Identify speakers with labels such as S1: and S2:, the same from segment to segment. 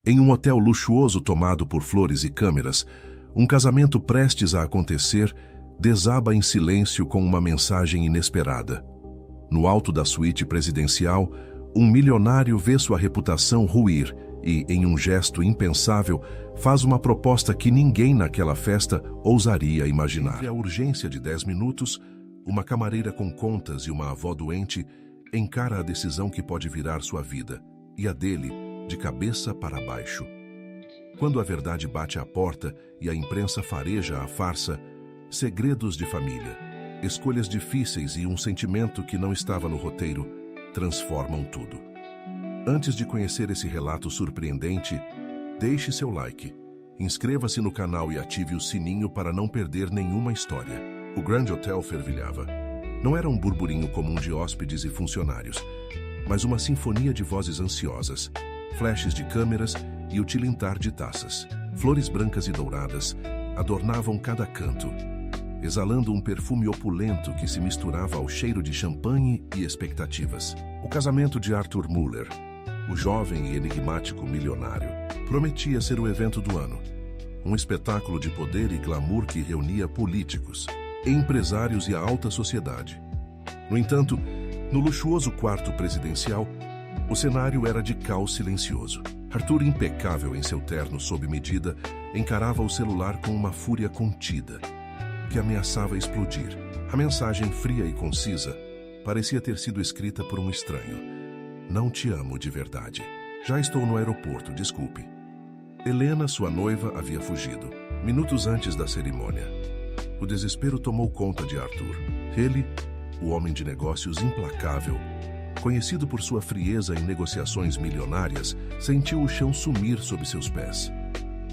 S1: Em um hotel luxuoso tomado por flores e câmeras, um casamento prestes a acontecer desaba em silêncio com uma mensagem inesperada. No alto da suíte presidencial, um milionário vê sua reputação ruir e, em um gesto impensável, faz uma proposta que ninguém naquela festa ousaria imaginar. Entre a urgência de 10 minutos, uma camareira com contas e uma avó doente encara a decisão que pode virar sua vida, e a dele, de cabeça para baixo. Quando a verdade bate à porta e a imprensa fareja a farsa, segredos de família, escolhas difíceis e um sentimento que não estava no roteiro transformam tudo. Antes de conhecer esse relato surpreendente, deixe seu like, inscreva-se no canal e ative o sininho para não perder nenhuma história. O Grand Hotel fervilhava. Não era um burburinho comum de hóspedes e funcionários, mas uma sinfonia de vozes ansiosas, flashes de câmeras e o tilintar de taças. Flores brancas e douradas adornavam cada canto, exalando um perfume opulento que se misturava ao cheiro de champanhe e expectativas. O casamento de Arthur Müller, o jovem e enigmático milionário, prometia ser o evento do ano. Um espetáculo de poder e glamour que reunia políticos, empresários e a alta sociedade. No entanto, no luxuoso quarto presidencial, o cenário era de caos silencioso. Arthur, impecável em seu terno sob medida, encarava o celular com uma fúria contida, que ameaçava explodir. A mensagem fria e concisa parecia ter sido escrita por um estranho. Não te amo de verdade. Já estou no aeroporto, desculpe. Helena, sua noiva, havia fugido, minutos antes da cerimônia. O desespero tomou conta de Arthur. Ele, o homem de negócios implacável, conhecido por sua frieza em negociações milionárias, sentiu o chão sumir sob seus pés.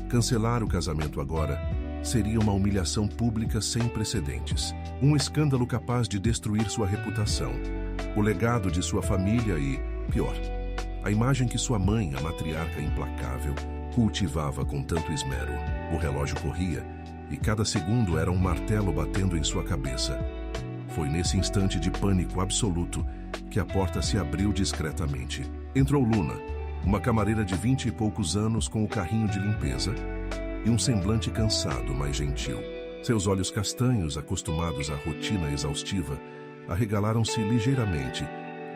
S1: Cancelar o casamento agora seria uma humilhação pública sem precedentes. Um escândalo capaz de destruir sua reputação, o legado de sua família e, pior, a imagem que sua mãe, a matriarca implacável, cultivava com tanto esmero. O relógio corria e cada segundo era um martelo batendo em sua cabeça. Foi nesse instante de pânico absoluto que a porta se abriu discretamente. Entrou Luna, uma camareira de 20 e poucos anos com o carrinho de limpeza e um semblante cansado, mas gentil. Seus olhos castanhos, acostumados à rotina exaustiva, arregalaram-se ligeiramente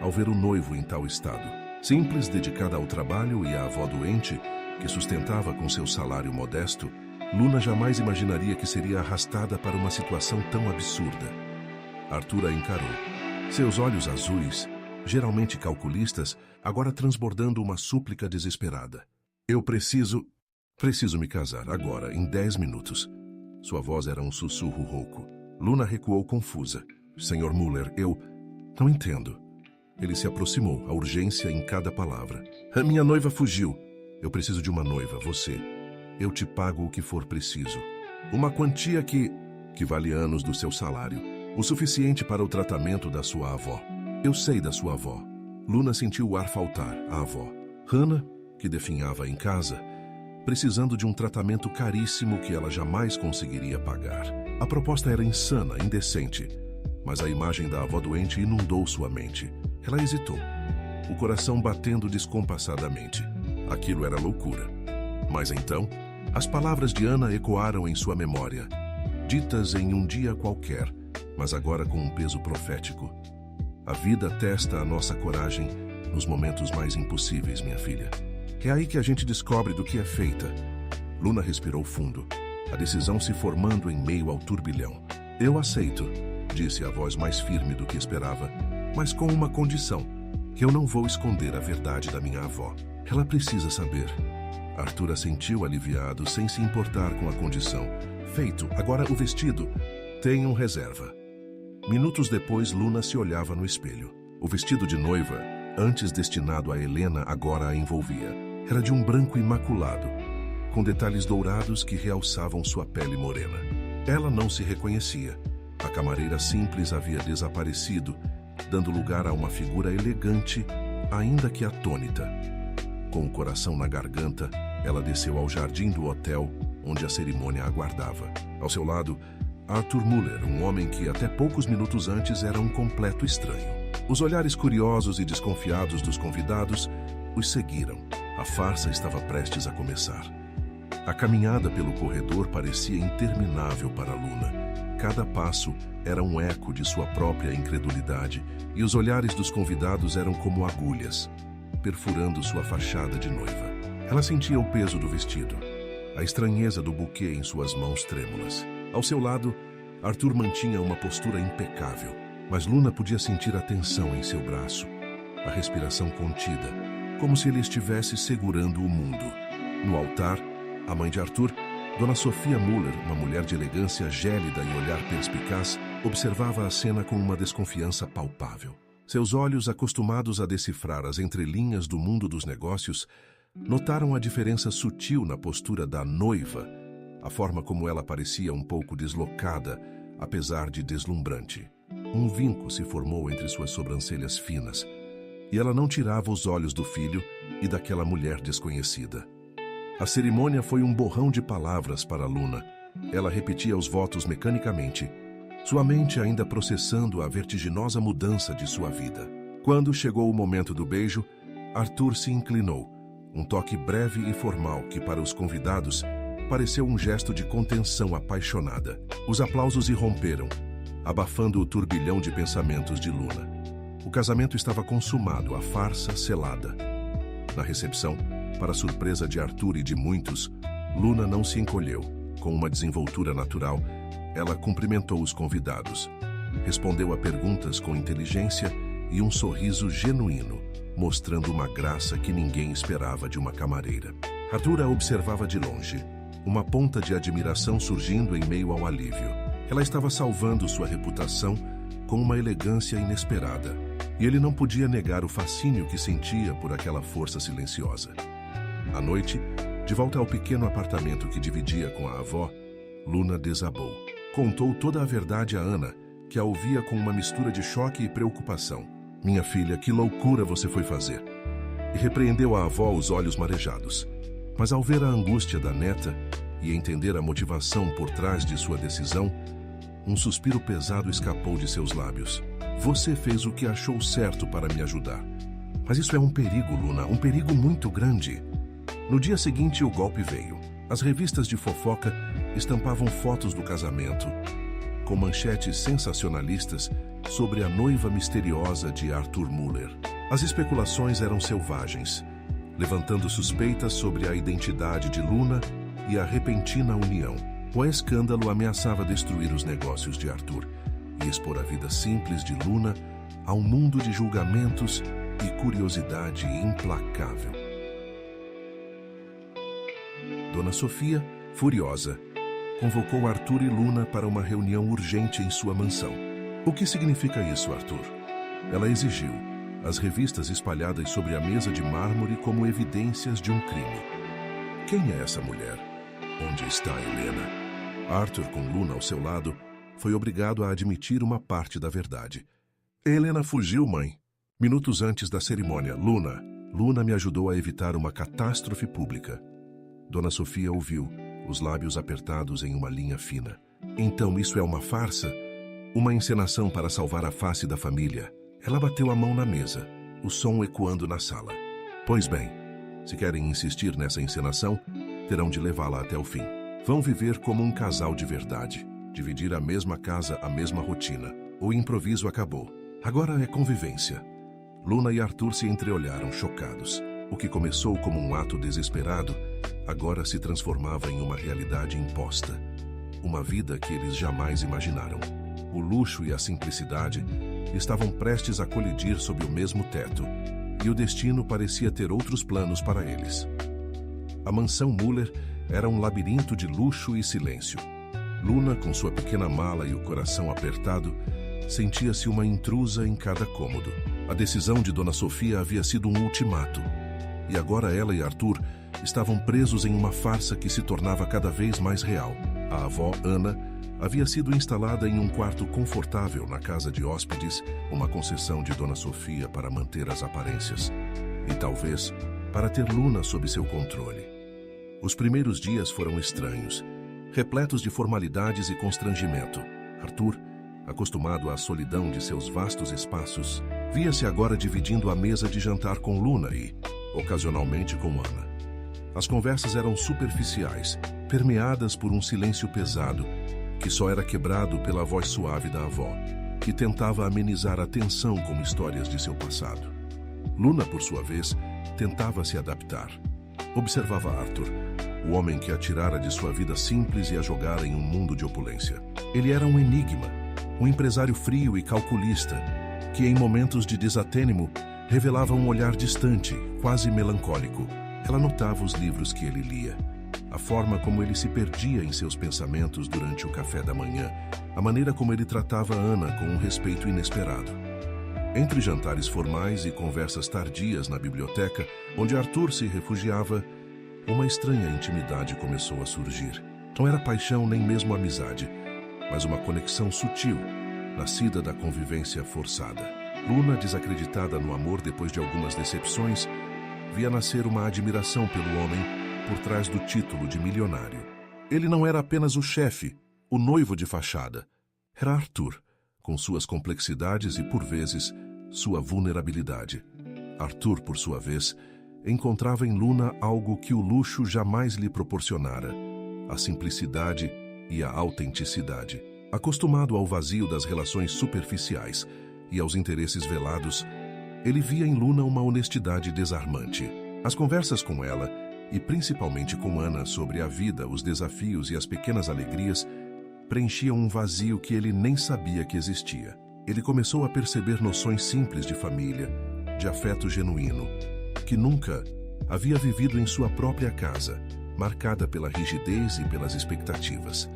S1: ao ver o noivo em tal estado. Simples, dedicada ao trabalho, e à avó doente, que sustentava com seu salário modesto, Luna jamais imaginaria que seria arrastada para uma situação tão absurda. Arthur a encarou. Seus olhos azuis, geralmente calculistas, agora transbordando uma súplica desesperada. Eu preciso me casar, agora, em 10 minutos. Sua voz era um sussurro rouco. Luna recuou confusa. Senhor Müller, eu não entendo. Ele se aproximou, a urgência em cada palavra. A minha noiva fugiu. Eu preciso de uma noiva, você. Eu te pago o que for preciso. Uma quantia que vale anos do seu salário. O suficiente para o tratamento da sua avó. Eu sei da sua avó. Luna sentiu o ar faltar, a avó. Hannah, que definhava em casa, precisando de um tratamento caríssimo que ela jamais conseguiria pagar. A proposta era insana, indecente, mas a imagem da avó doente inundou sua mente. Ela hesitou, o coração batendo descompassadamente. Aquilo era loucura. Mas então, as palavras de Ana ecoaram em sua memória, ditas em um dia qualquer, mas agora com um peso profético. A vida testa a nossa coragem nos momentos mais impossíveis, minha filha. É aí que a gente descobre do que é feita. Luna respirou fundo, a decisão se formando em meio ao turbilhão. Eu aceito, disse a voz mais firme do que esperava, mas com uma condição, que eu não vou esconder a verdade da minha avó. Ela precisa saber. Arthur assentiu aliviado, sem se importar com a condição. Feito, agora o vestido. Tenham reserva. Minutos depois, Luna se olhava no espelho. O vestido de noiva, antes destinado a Helena, agora a envolvia. Era de um branco imaculado, com detalhes dourados que realçavam sua pele morena. Ela não se reconhecia. A camareira simples havia desaparecido, dando lugar a uma figura elegante, ainda que atônita. Com o coração na garganta, ela desceu ao jardim do hotel, onde a cerimônia aguardava. Ao seu lado, Arthur Müller, um homem que até poucos minutos antes era um completo estranho. Os olhares curiosos e desconfiados dos convidados os seguiram. A farsa estava prestes a começar. A caminhada pelo corredor parecia interminável para Luna. Cada passo era um eco de sua própria incredulidade, e os olhares dos convidados eram como agulhas, perfurando sua fachada de noiva. Ela sentia o peso do vestido, a estranheza do buquê em suas mãos trêmulas. Ao seu lado, Arthur mantinha uma postura impecável, mas Luna podia sentir a tensão em seu braço, a respiração contida, como se ele estivesse segurando o mundo. No altar, a mãe de Arthur, Dona Sofia Muller, uma mulher de elegância gélida e olhar perspicaz, observava a cena com uma desconfiança palpável. Seus olhos, acostumados a decifrar as entrelinhas do mundo dos negócios, notaram a diferença sutil na postura da noiva, a forma como ela parecia um pouco deslocada, apesar de deslumbrante. Um vinco se formou entre suas sobrancelhas finas, e ela não tirava os olhos do filho e daquela mulher desconhecida. A cerimônia foi um borrão de palavras para Luna. Ela repetia os votos mecanicamente, sua mente ainda processando a vertiginosa mudança de sua vida. Quando chegou o momento do beijo, Arthur se inclinou, um toque breve e formal que, para os convidados, pareceu um gesto de contenção apaixonada. Os aplausos irromperam, abafando o turbilhão de pensamentos de Luna. O casamento estava consumado, a farsa selada. Na recepção, para surpresa de Arthur e de muitos, Luna não se encolheu. Com uma desenvoltura natural, ela cumprimentou os convidados, respondeu a perguntas com inteligência e um sorriso genuíno, mostrando uma graça que ninguém esperava de uma camareira. Arthur a observava de longe, uma ponta de admiração surgindo em meio ao alívio. Ela estava salvando sua reputação com uma elegância inesperada, e ele não podia negar o fascínio que sentia por aquela força silenciosa. À noite, de volta ao pequeno apartamento que dividia com a avó, Luna desabou. Contou toda a verdade a Ana, que a ouvia com uma mistura de choque e preocupação. "Minha filha, que loucura você foi fazer?" E repreendeu a avó os olhos marejados. Mas ao ver a angústia da neta e entender a motivação por trás de sua decisão, um suspiro pesado escapou de seus lábios. "Você fez o que achou certo para me ajudar. Mas isso é um perigo, Luna, um perigo muito grande." No dia seguinte, o golpe veio. As revistas de fofoca estampavam fotos do casamento, com manchetes sensacionalistas sobre a noiva misteriosa de Arthur Muller. As especulações eram selvagens, levantando suspeitas sobre a identidade de Luna e a repentina união. O escândalo ameaçava destruir os negócios de Arthur e expor a vida simples de Luna a um mundo de julgamentos e curiosidade implacável. Dona Sofia, furiosa, convocou Arthur e Luna para uma reunião urgente em sua mansão. "O que significa isso, Arthur?" Ela exigiu, as revistas espalhadas sobre a mesa de mármore como evidências de um crime. "Quem é essa mulher? Onde está Helena?" Arthur, com Luna ao seu lado, foi obrigado a admitir uma parte da verdade. "Helena fugiu, mãe. Minutos antes da cerimônia, Luna me ajudou a evitar uma catástrofe pública." Dona Sofia ouviu, os lábios apertados em uma linha fina. "Então isso é uma farsa? Uma encenação para salvar a face da família?" Ela bateu a mão na mesa, o som ecoando na sala. "Pois bem, se querem insistir nessa encenação, terão de levá-la até o fim. Vão viver como um casal de verdade, dividir a mesma casa, a mesma rotina. O improviso acabou. Agora é convivência." Luna e Arthur se entreolharam, chocados. O que começou como um ato desesperado, agora se transformava em uma realidade imposta. Uma vida que eles jamais imaginaram. O luxo e a simplicidade estavam prestes a colidir sob o mesmo teto, e o destino parecia ter outros planos para eles. A mansão Muller era um labirinto de luxo e silêncio. Luna, com sua pequena mala e o coração apertado, sentia-se uma intrusa em cada cômodo. A decisão de Dona Sofia havia sido um ultimato, e agora ela e Arthur estavam presos em uma farsa que se tornava cada vez mais real. A avó, Ana, havia sido instalada em um quarto confortável na casa de hóspedes, uma concessão de Dona Sofia para manter as aparências, e talvez para ter Luna sob seu controle. Os primeiros dias foram estranhos, repletos de formalidades e constrangimento. Arthur, acostumado à solidão de seus vastos espaços, via-se agora dividindo a mesa de jantar com Luna e, ocasionalmente com Ana. As conversas eram superficiais, permeadas por um silêncio pesado, que só era quebrado pela voz suave da avó, que tentava amenizar a tensão com histórias de seu passado. Luna, por sua vez, tentava se adaptar. Observava Arthur, o homem que a tirara de sua vida simples e a jogara em um mundo de opulência. Ele era um enigma, um empresário frio e calculista, que em momentos de desatênimo revelava um olhar distante, quase melancólico. Ela notava os livros que ele lia, a forma como ele se perdia em seus pensamentos durante o café da manhã, a maneira como ele tratava Ana com um respeito inesperado. Entre jantares formais e conversas tardias na biblioteca, onde Arthur se refugiava, uma estranha intimidade começou a surgir. Não era paixão nem mesmo amizade, mas uma conexão sutil, nascida da convivência forçada. Luna, desacreditada no amor depois de algumas decepções, via nascer uma admiração pelo homem por trás do título de milionário. Ele não era apenas o chefe, o noivo de fachada. Era Arthur, com suas complexidades e, por vezes, sua vulnerabilidade. Arthur, por sua vez, encontrava em Luna algo que o luxo jamais lhe proporcionara: a simplicidade e a autenticidade. Acostumado ao vazio das relações superficiais e aos interesses velados, ele via em Luna uma honestidade desarmante. As conversas com ela, e principalmente com Ana sobre a vida, os desafios e as pequenas alegrias, preenchiam um vazio que ele nem sabia que existia. Ele começou a perceber noções simples de família, de afeto genuíno, que nunca havia vivido em sua própria casa, marcada pela rigidez e pelas expectativas.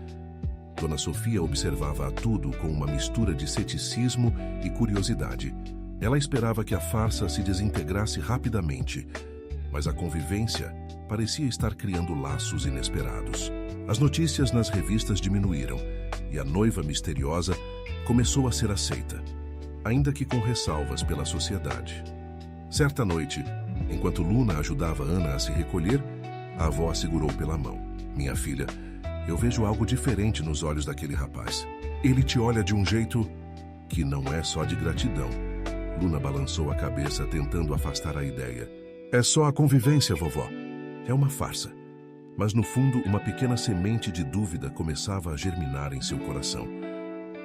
S1: Dona Sofia observava a tudo com uma mistura de ceticismo e curiosidade. Ela esperava que a farsa se desintegrasse rapidamente, mas a convivência parecia estar criando laços inesperados. As notícias nas revistas diminuíram e a noiva misteriosa começou a ser aceita, ainda que com ressalvas pela sociedade. Certa noite, enquanto Luna ajudava Ana a se recolher, a avó a segurou pela mão. "Minha filha, eu vejo algo diferente nos olhos daquele rapaz. Ele te olha de um jeito que não é só de gratidão." Luna balançou a cabeça, tentando afastar a ideia. "É só a convivência, vovó. É uma farsa." Mas no fundo, uma pequena semente de dúvida começava a germinar em seu coração.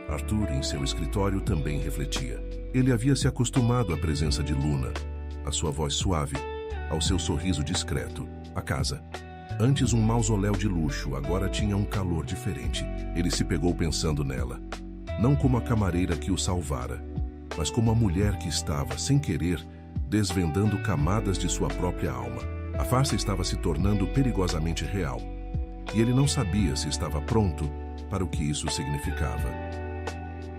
S1: Arthur, em seu escritório, também refletia. Ele havia se acostumado à presença de Luna, à sua voz suave, ao seu sorriso discreto. A casa, antes um mausoléu de luxo, agora tinha um calor diferente. Ele se pegou pensando nela, não como a camareira que o salvara, mas como a mulher que estava, sem querer, desvendando camadas de sua própria alma. A farsa estava se tornando perigosamente real, e ele não sabia se estava pronto para o que isso significava.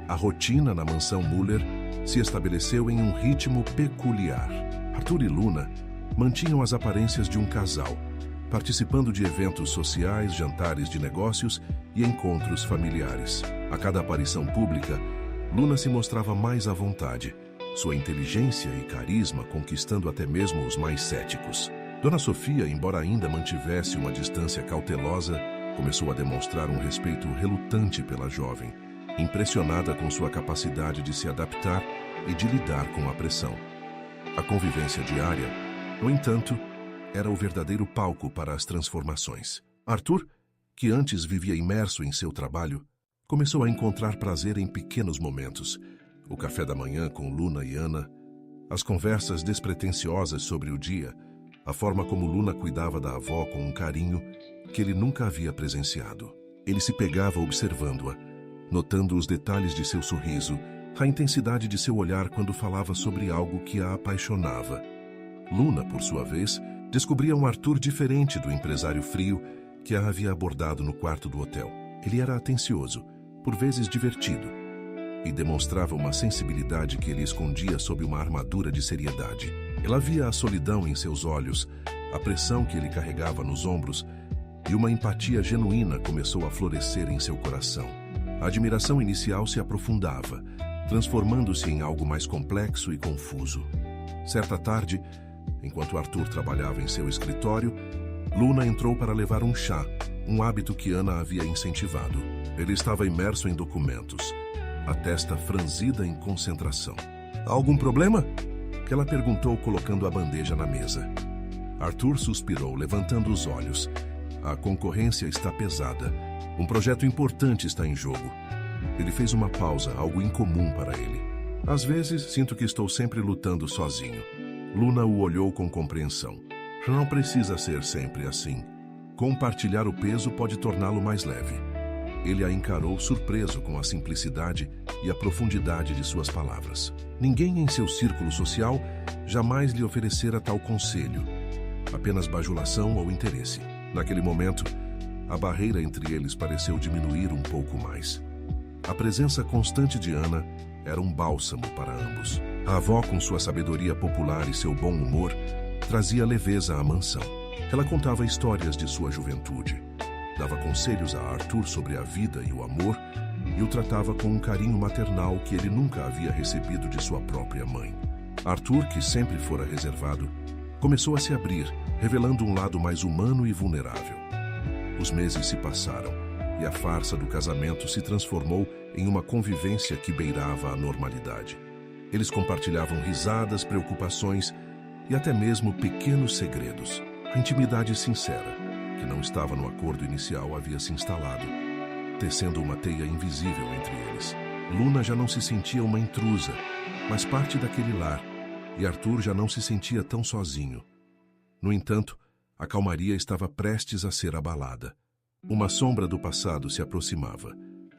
S1: A rotina na mansão Muller se estabeleceu em um ritmo peculiar. Arthur e Luna mantinham as aparências de um casal, participando de eventos sociais, jantares de negócios e encontros familiares. A cada aparição pública, Luna se mostrava mais à vontade, sua inteligência e carisma conquistando até mesmo os mais céticos. Dona Sofia, embora ainda mantivesse uma distância cautelosa, começou a demonstrar um respeito relutante pela jovem, impressionada com sua capacidade de se adaptar e de lidar com a pressão. A convivência diária, no entanto, era o verdadeiro palco para as transformações. Arthur, que antes vivia imerso em seu trabalho, começou a encontrar prazer em pequenos momentos. O café da manhã com Luna e Ana, as conversas despretensiosas sobre o dia, a forma como Luna cuidava da avó com um carinho que ele nunca havia presenciado. Ele se pegava observando-a, notando os detalhes de seu sorriso, a intensidade de seu olhar quando falava sobre algo que a apaixonava. Luna, por sua vez, descobria um Arthur diferente do empresário frio que a havia abordado no quarto do hotel. Ele era atencioso, por vezes divertido, e demonstrava uma sensibilidade que ele escondia sob uma armadura de seriedade. Ela via a solidão em seus olhos, a pressão que ele carregava nos ombros, e uma empatia genuína começou a florescer em seu coração. A admiração inicial se aprofundava, transformando-se em algo mais complexo e confuso. Certa tarde, enquanto Arthur trabalhava em seu escritório, Luna entrou para levar um chá, um hábito que Ana havia incentivado. Ele estava imerso em documentos, a testa franzida em concentração. "Há algum problema?" que ela perguntou colocando a bandeja na mesa. Arthur suspirou, levantando os olhos. A concorrência está pesada. Um projeto importante está em jogo. Ele fez uma pausa, algo incomum para ele. Às vezes, sinto que estou sempre lutando sozinho. Luna o olhou com compreensão. Não precisa ser sempre assim. Compartilhar o peso pode torná-lo mais leve. Ele a encarou surpreso com a simplicidade e a profundidade de suas palavras. Ninguém em seu círculo social jamais lhe oferecera tal conselho. Apenas bajulação ou interesse. Naquele momento, a barreira entre eles pareceu diminuir um pouco mais. A presença constante de Ana era um bálsamo para ambos. A avó, com sua sabedoria popular e seu bom humor, trazia leveza à mansão. Ela contava histórias de sua juventude, dava conselhos a Arthur sobre a vida e o amor e o tratava com um carinho maternal que ele nunca havia recebido de sua própria mãe. Arthur, que sempre fora reservado, começou a se abrir, revelando um lado mais humano e vulnerável. Os meses se passaram e a farsa do casamento se transformou em uma convivência que beirava a normalidade. Eles compartilhavam risadas, preocupações e até mesmo pequenos segredos. A intimidade sincera, que não estava no acordo inicial, havia se instalado, tecendo uma teia invisível entre eles. Luna já não se sentia uma intrusa, mas parte daquele lar, e Arthur já não se sentia tão sozinho. No entanto, a calmaria estava prestes a ser abalada. Uma sombra do passado se aproximava,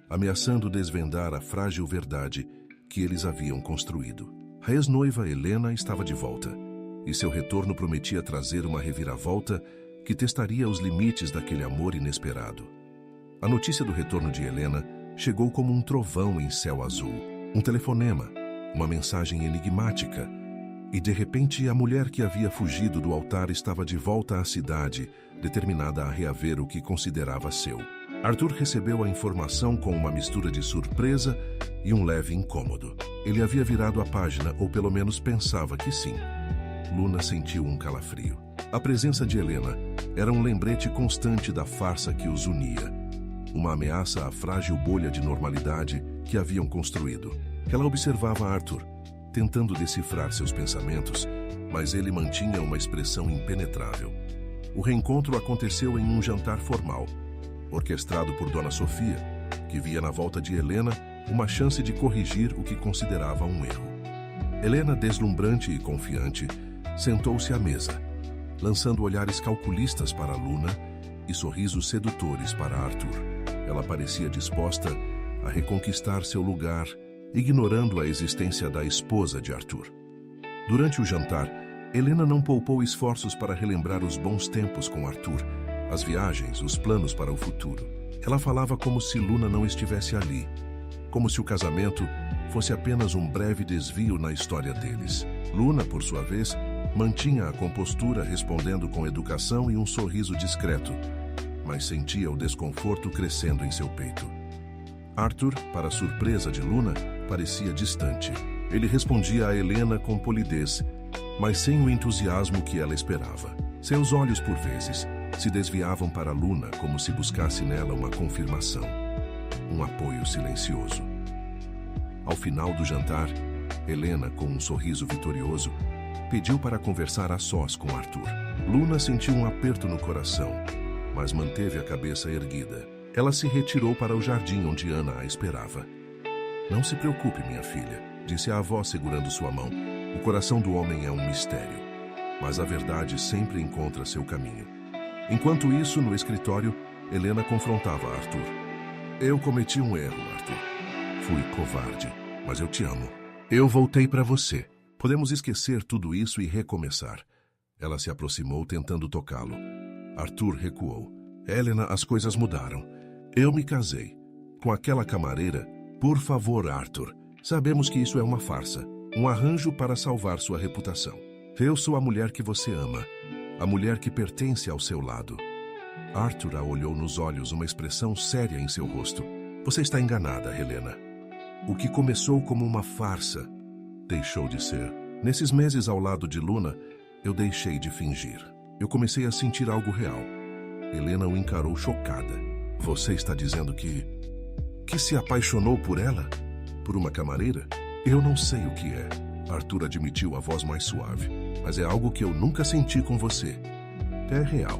S1: ameaçando desvendar a frágil verdade que eles haviam construído. A ex-noiva Helena estava de volta, e seu retorno prometia trazer uma reviravolta que testaria os limites daquele amor inesperado. A notícia do retorno de Helena chegou como um trovão em céu azul. Um telefonema, uma mensagem enigmática, e de repente a mulher que havia fugido do altar estava de volta à cidade, determinada a reaver o que considerava seu. Arthur recebeu a informação com uma mistura de surpresa e um leve incômodo. Ele havia virado a página, ou pelo menos pensava que sim. Luna sentiu um calafrio. A presença de Helena era um lembrete constante da farsa que os unia. Uma ameaça à frágil bolha de normalidade que haviam construído. Ela observava Arthur, tentando decifrar seus pensamentos, mas ele mantinha uma expressão impenetrável. O reencontro aconteceu em um jantar formal, orquestrado por Dona Sofia, que via na volta de Helena uma chance de corrigir o que considerava um erro. Helena, deslumbrante e confiante, sentou-se à mesa, lançando olhares calculistas para Luna e sorrisos sedutores para Arthur. Ela parecia disposta a reconquistar seu lugar, ignorando a existência da esposa de Arthur. Durante o jantar, Helena não poupou esforços para relembrar os bons tempos com Arthur, as viagens, os planos para o futuro. Ela falava como se Luna não estivesse ali, como se o casamento fosse apenas um breve desvio na história deles. Luna, por sua vez, mantinha a compostura, respondendo com educação e um sorriso discreto, mas sentia o desconforto crescendo em seu peito. Arthur, para surpresa de Luna, parecia distante. Ele respondia a Helena com polidez, mas sem o entusiasmo que ela esperava. Seus olhos, por vezes, se desviavam para Luna como se buscasse nela uma confirmação, um apoio silencioso. Ao final do jantar, Helena, com um sorriso vitorioso, pediu para conversar a sós com Arthur. Luna sentiu um aperto no coração, mas manteve a cabeça erguida. Ela se retirou para o jardim onde Ana a esperava. "Não se preocupe, minha filha", disse a avó segurando sua mão. "O coração do homem é um mistério, mas a verdade sempre encontra seu caminho." Enquanto isso, no escritório, Helena confrontava Arthur. "Eu cometi um erro, Arthur. Fui covarde, mas eu te amo. Eu voltei para você. Podemos esquecer tudo isso e recomeçar." Ela se aproximou, tentando tocá-lo. Arthur recuou. "Helena, as coisas mudaram. Eu me casei com aquela camareira." "Por favor, Arthur. Sabemos que isso é uma farsa, um arranjo para salvar sua reputação. Eu sou a mulher que você ama, a mulher que pertence ao seu lado." Arthur a olhou nos olhos, uma expressão séria em seu rosto. "Você está enganada, Helena. O que começou como uma farsa deixou de ser. Nesses meses ao lado de Luna, eu deixei de fingir. Eu comecei a sentir algo real." Helena o encarou chocada. "Você está dizendo que se apaixonou por ela? Por uma camareira? Eu não sei o que é." Arthur admitiu a voz mais suave. Mas é algo que eu nunca senti com você. É real.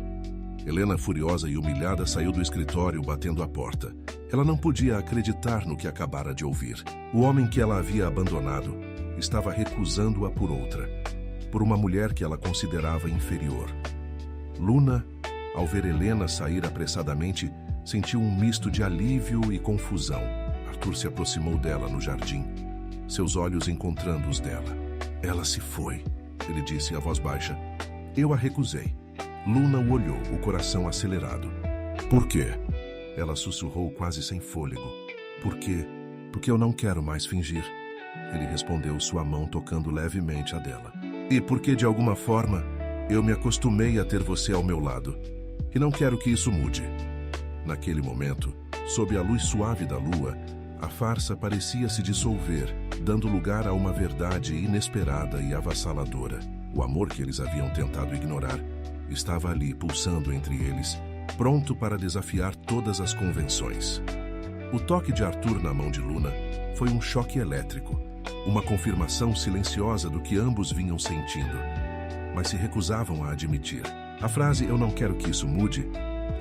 S1: Helena, furiosa e humilhada, saiu do escritório batendo a porta. Ela não podia acreditar no que acabara de ouvir. O homem que ela havia abandonado estava recusando-a por outra, por uma mulher que ela considerava inferior. Luna, ao ver Helena sair apressadamente, sentiu um misto de alívio e confusão. Arthur se aproximou dela no jardim, seus olhos encontrando os dela. Ela se foi, ele disse a voz baixa. Eu a recusei. Luna o olhou, o coração acelerado. Por quê? Ela sussurrou quase sem fôlego. Por quê? Porque eu não quero mais fingir. Ele respondeu, sua mão tocando levemente a dela. E porque, de alguma forma, eu me acostumei a ter você ao meu lado. E não quero que isso mude. Naquele momento, sob a luz suave da lua, a farsa parecia se dissolver, dando lugar a uma verdade inesperada e avassaladora. O amor que eles haviam tentado ignorar estava ali, pulsando entre eles, pronto para desafiar todas as convenções. O toque de Arthur na mão de Luna foi um choque elétrico, uma confirmação silenciosa do que ambos vinham sentindo, mas se recusavam a admitir. A frase "eu não quero que isso mude"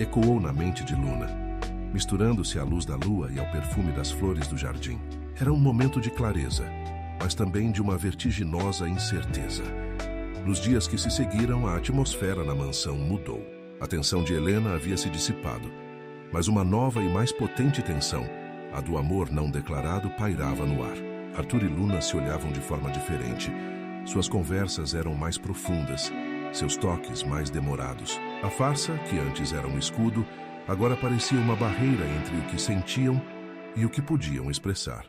S1: ecoou na mente de Luna, misturando-se à luz da lua e ao perfume das flores do jardim. Era um momento de clareza, mas também de uma vertiginosa incerteza. Nos dias que se seguiram, a atmosfera na mansão mudou. A tensão de Helena havia se dissipado, mas uma nova e mais potente tensão, a do amor não declarado, pairava no ar. Arthur e Luna se olhavam de forma diferente. Suas conversas eram mais profundas, seus toques mais demorados. A farsa, que antes era um escudo, agora parecia uma barreira entre o que sentiam e o que podiam expressar.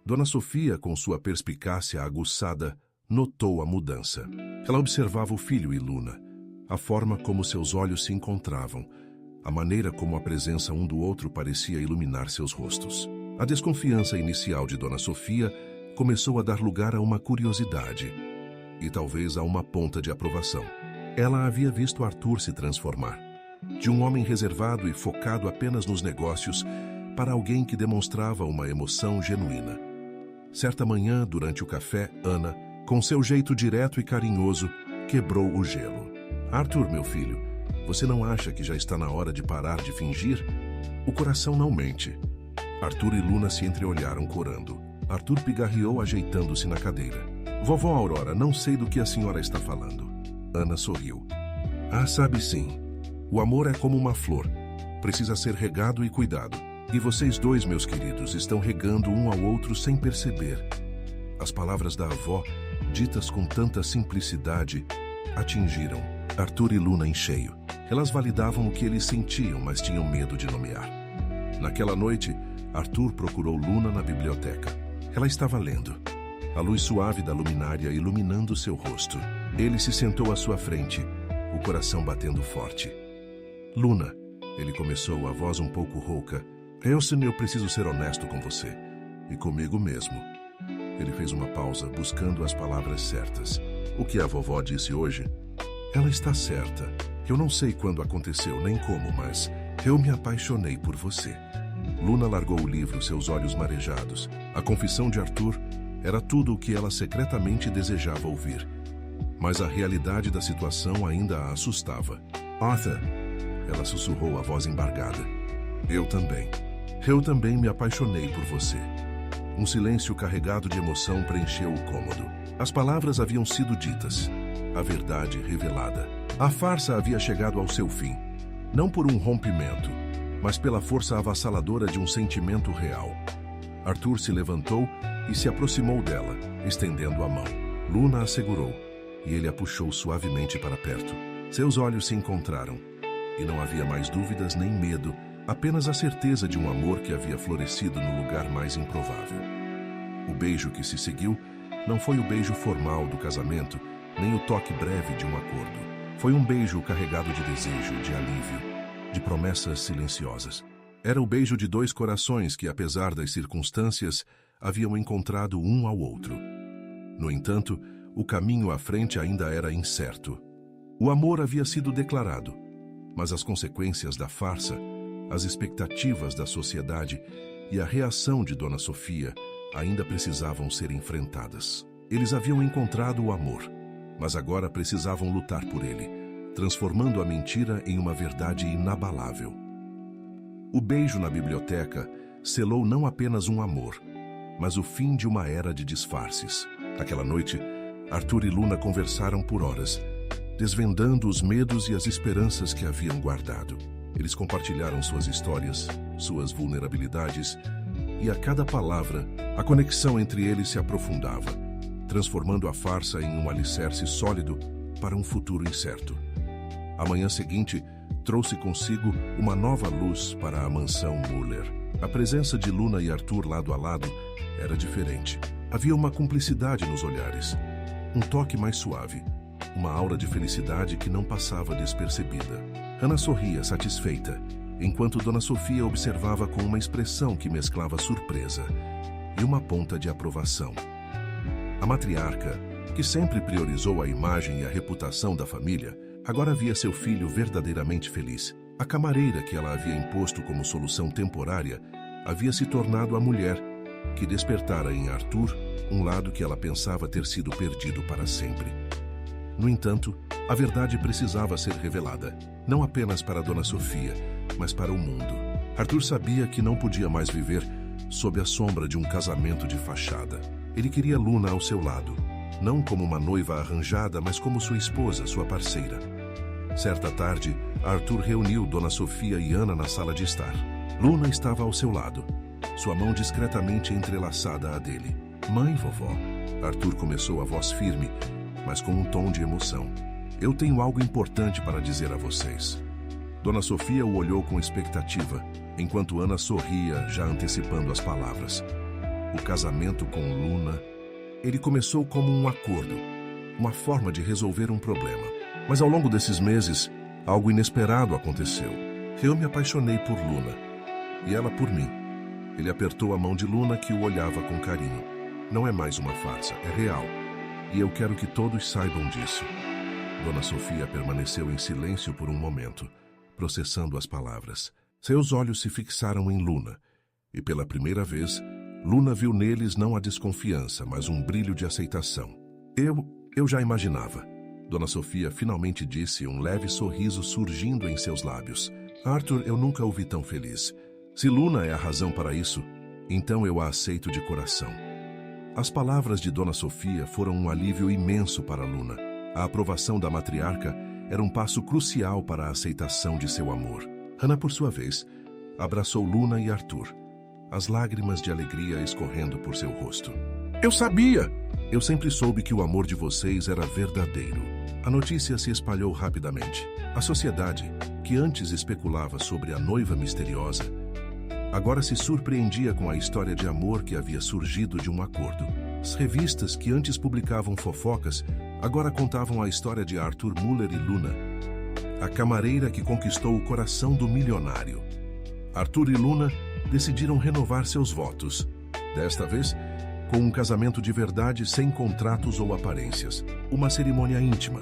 S1: Dona Sofia, com sua perspicácia aguçada, notou a mudança. Ela observava o filho e Luna, a forma como seus olhos se encontravam, a maneira como a presença um do outro parecia iluminar seus rostos. A desconfiança inicial de Dona Sofia começou a dar lugar a uma curiosidade e talvez a uma ponta de aprovação. Ela havia visto Arthur se transformar, de um homem reservado e focado apenas nos negócios, para alguém que demonstrava uma emoção genuína. Certa manhã, durante o café, Ana, com seu jeito direto e carinhoso, quebrou o gelo. Arthur, meu filho, você não acha que já está na hora de parar de fingir? O coração não mente. Arthur e Luna se entreolharam corando. Arthur pigarreou ajeitando-se na cadeira. Vovó Aurora, não sei do que a senhora está falando. Ana sorriu. Ah, sabe sim. O amor é como uma flor. Precisa ser regado e cuidado. E vocês dois, meus queridos, estão regando um ao outro sem perceber. As palavras da avó, ditas com tanta simplicidade, atingiram Arthur e Luna em cheio. Elas validavam o que eles sentiam, mas tinham medo de nomear. Naquela noite, Arthur procurou Luna na biblioteca. Ela estava lendo, a luz suave da luminária iluminando seu rosto. Ele se sentou à sua frente, o coração batendo forte. Luna, ele começou, a voz um pouco rouca. Eu preciso ser honesto com você. E comigo mesmo. Ele fez uma pausa, buscando as palavras certas. O que a vovó disse hoje? Ela está certa. Eu não sei quando aconteceu, nem como, mas eu me apaixonei por você. Luna largou o livro, seus olhos marejados. A confissão de Arthur era tudo o que ela secretamente desejava ouvir. Mas a realidade da situação ainda a assustava. Arthur, ela sussurrou, a voz embargada. Eu também me apaixonei por você. Um silêncio carregado de emoção preencheu o cômodo. As palavras haviam sido ditas, a verdade revelada. A farsa havia chegado ao seu fim, não por um rompimento, mas pela força avassaladora de um sentimento real. Arthur se levantou e se aproximou dela, estendendo a mão. Luna a segurou, e ele a puxou suavemente para perto. Seus olhos se encontraram, e não havia mais dúvidas nem medo, apenas a certeza de um amor que havia florescido no lugar mais improvável. O beijo que se seguiu não foi o beijo formal do casamento, nem o toque breve de um acordo. Foi um beijo carregado de desejo, de alívio, de promessas silenciosas. Era o beijo de dois corações que, apesar das circunstâncias, haviam encontrado um ao outro. No entanto, o caminho à frente ainda era incerto. O amor havia sido declarado, mas as consequências da farsa, as expectativas da sociedade e a reação de Dona Sofia ainda precisavam ser enfrentadas. Eles haviam encontrado o amor, mas agora precisavam lutar por ele, transformando a mentira em uma verdade inabalável. O beijo na biblioteca selou não apenas um amor, mas o fim de uma era de disfarces. Naquela noite, Arthur e Luna conversaram por horas, desvendando os medos e as esperanças que haviam guardado. Eles compartilharam suas histórias, suas vulnerabilidades, e a cada palavra, a conexão entre eles se aprofundava, transformando a farsa em um alicerce sólido para um futuro incerto. A manhã seguinte trouxe consigo uma nova luz para a mansão Muller. A presença de Luna e Arthur lado a lado era diferente. Havia uma cumplicidade nos olhares, um toque mais suave, uma aura de felicidade que não passava despercebida. Hannah sorria satisfeita, enquanto Dona Sofia observava com uma expressão que mesclava surpresa e uma ponta de aprovação. A matriarca, que sempre priorizou a imagem e a reputação da família, agora via seu filho verdadeiramente feliz. A camareira que ela havia imposto como solução temporária havia se tornado a mulher que despertara em Arthur um lado que ela pensava ter sido perdido para sempre. No entanto, a verdade precisava ser revelada, não apenas para Dona Sofia, mas para o mundo. Arthur sabia que não podia mais viver sob a sombra de um casamento de fachada. Ele queria Luna ao seu lado, não como uma noiva arranjada, mas como sua esposa, sua parceira. Certa tarde, Arthur reuniu Dona Sofia e Ana na sala de estar. Luna estava ao seu lado, sua mão discretamente entrelaçada à dele. "Mãe, vovó." Arthur começou a voz firme, mas com um tom de emoção. "Eu tenho algo importante para dizer a vocês." Dona Sofia o olhou com expectativa, enquanto Ana sorria, já antecipando as palavras. O casamento com Luna. Ele começou como um acordo, uma forma de resolver um problema. Mas ao longo desses meses, algo inesperado aconteceu. Eu me apaixonei por Luna, e ela por mim. Ele apertou a mão de Luna, que o olhava com carinho. "Não é mais uma farsa, é real. E eu quero que todos saibam disso." Dona Sofia permaneceu em silêncio por um momento, processando as palavras. Seus olhos se fixaram em Luna, e pela primeira vez, Luna viu neles não a desconfiança, mas um brilho de aceitação. Eu já imaginava." Dona Sofia finalmente disse, um leve sorriso surgindo em seus lábios. "Arthur, eu nunca o vi tão feliz. Se Luna é a razão para isso, então eu a aceito de coração." As palavras de Dona Sofia foram um alívio imenso para Luna. A aprovação da matriarca era um passo crucial para a aceitação de seu amor. Hannah, por sua vez, abraçou Luna e Arthur, as lágrimas de alegria escorrendo por seu rosto. "Eu sabia! Eu sempre soube que o amor de vocês era verdadeiro." A notícia se espalhou rapidamente. A sociedade, que antes especulava sobre a noiva misteriosa, agora se surpreendia com a história de amor que havia surgido de um acordo. As revistas que antes publicavam fofocas agora contavam a história de Arthur Muller e Luna, a camareira que conquistou o coração do milionário. Arthur e Luna decidiram renovar seus votos, desta vez com um casamento de verdade sem contratos ou aparências. Uma cerimônia íntima,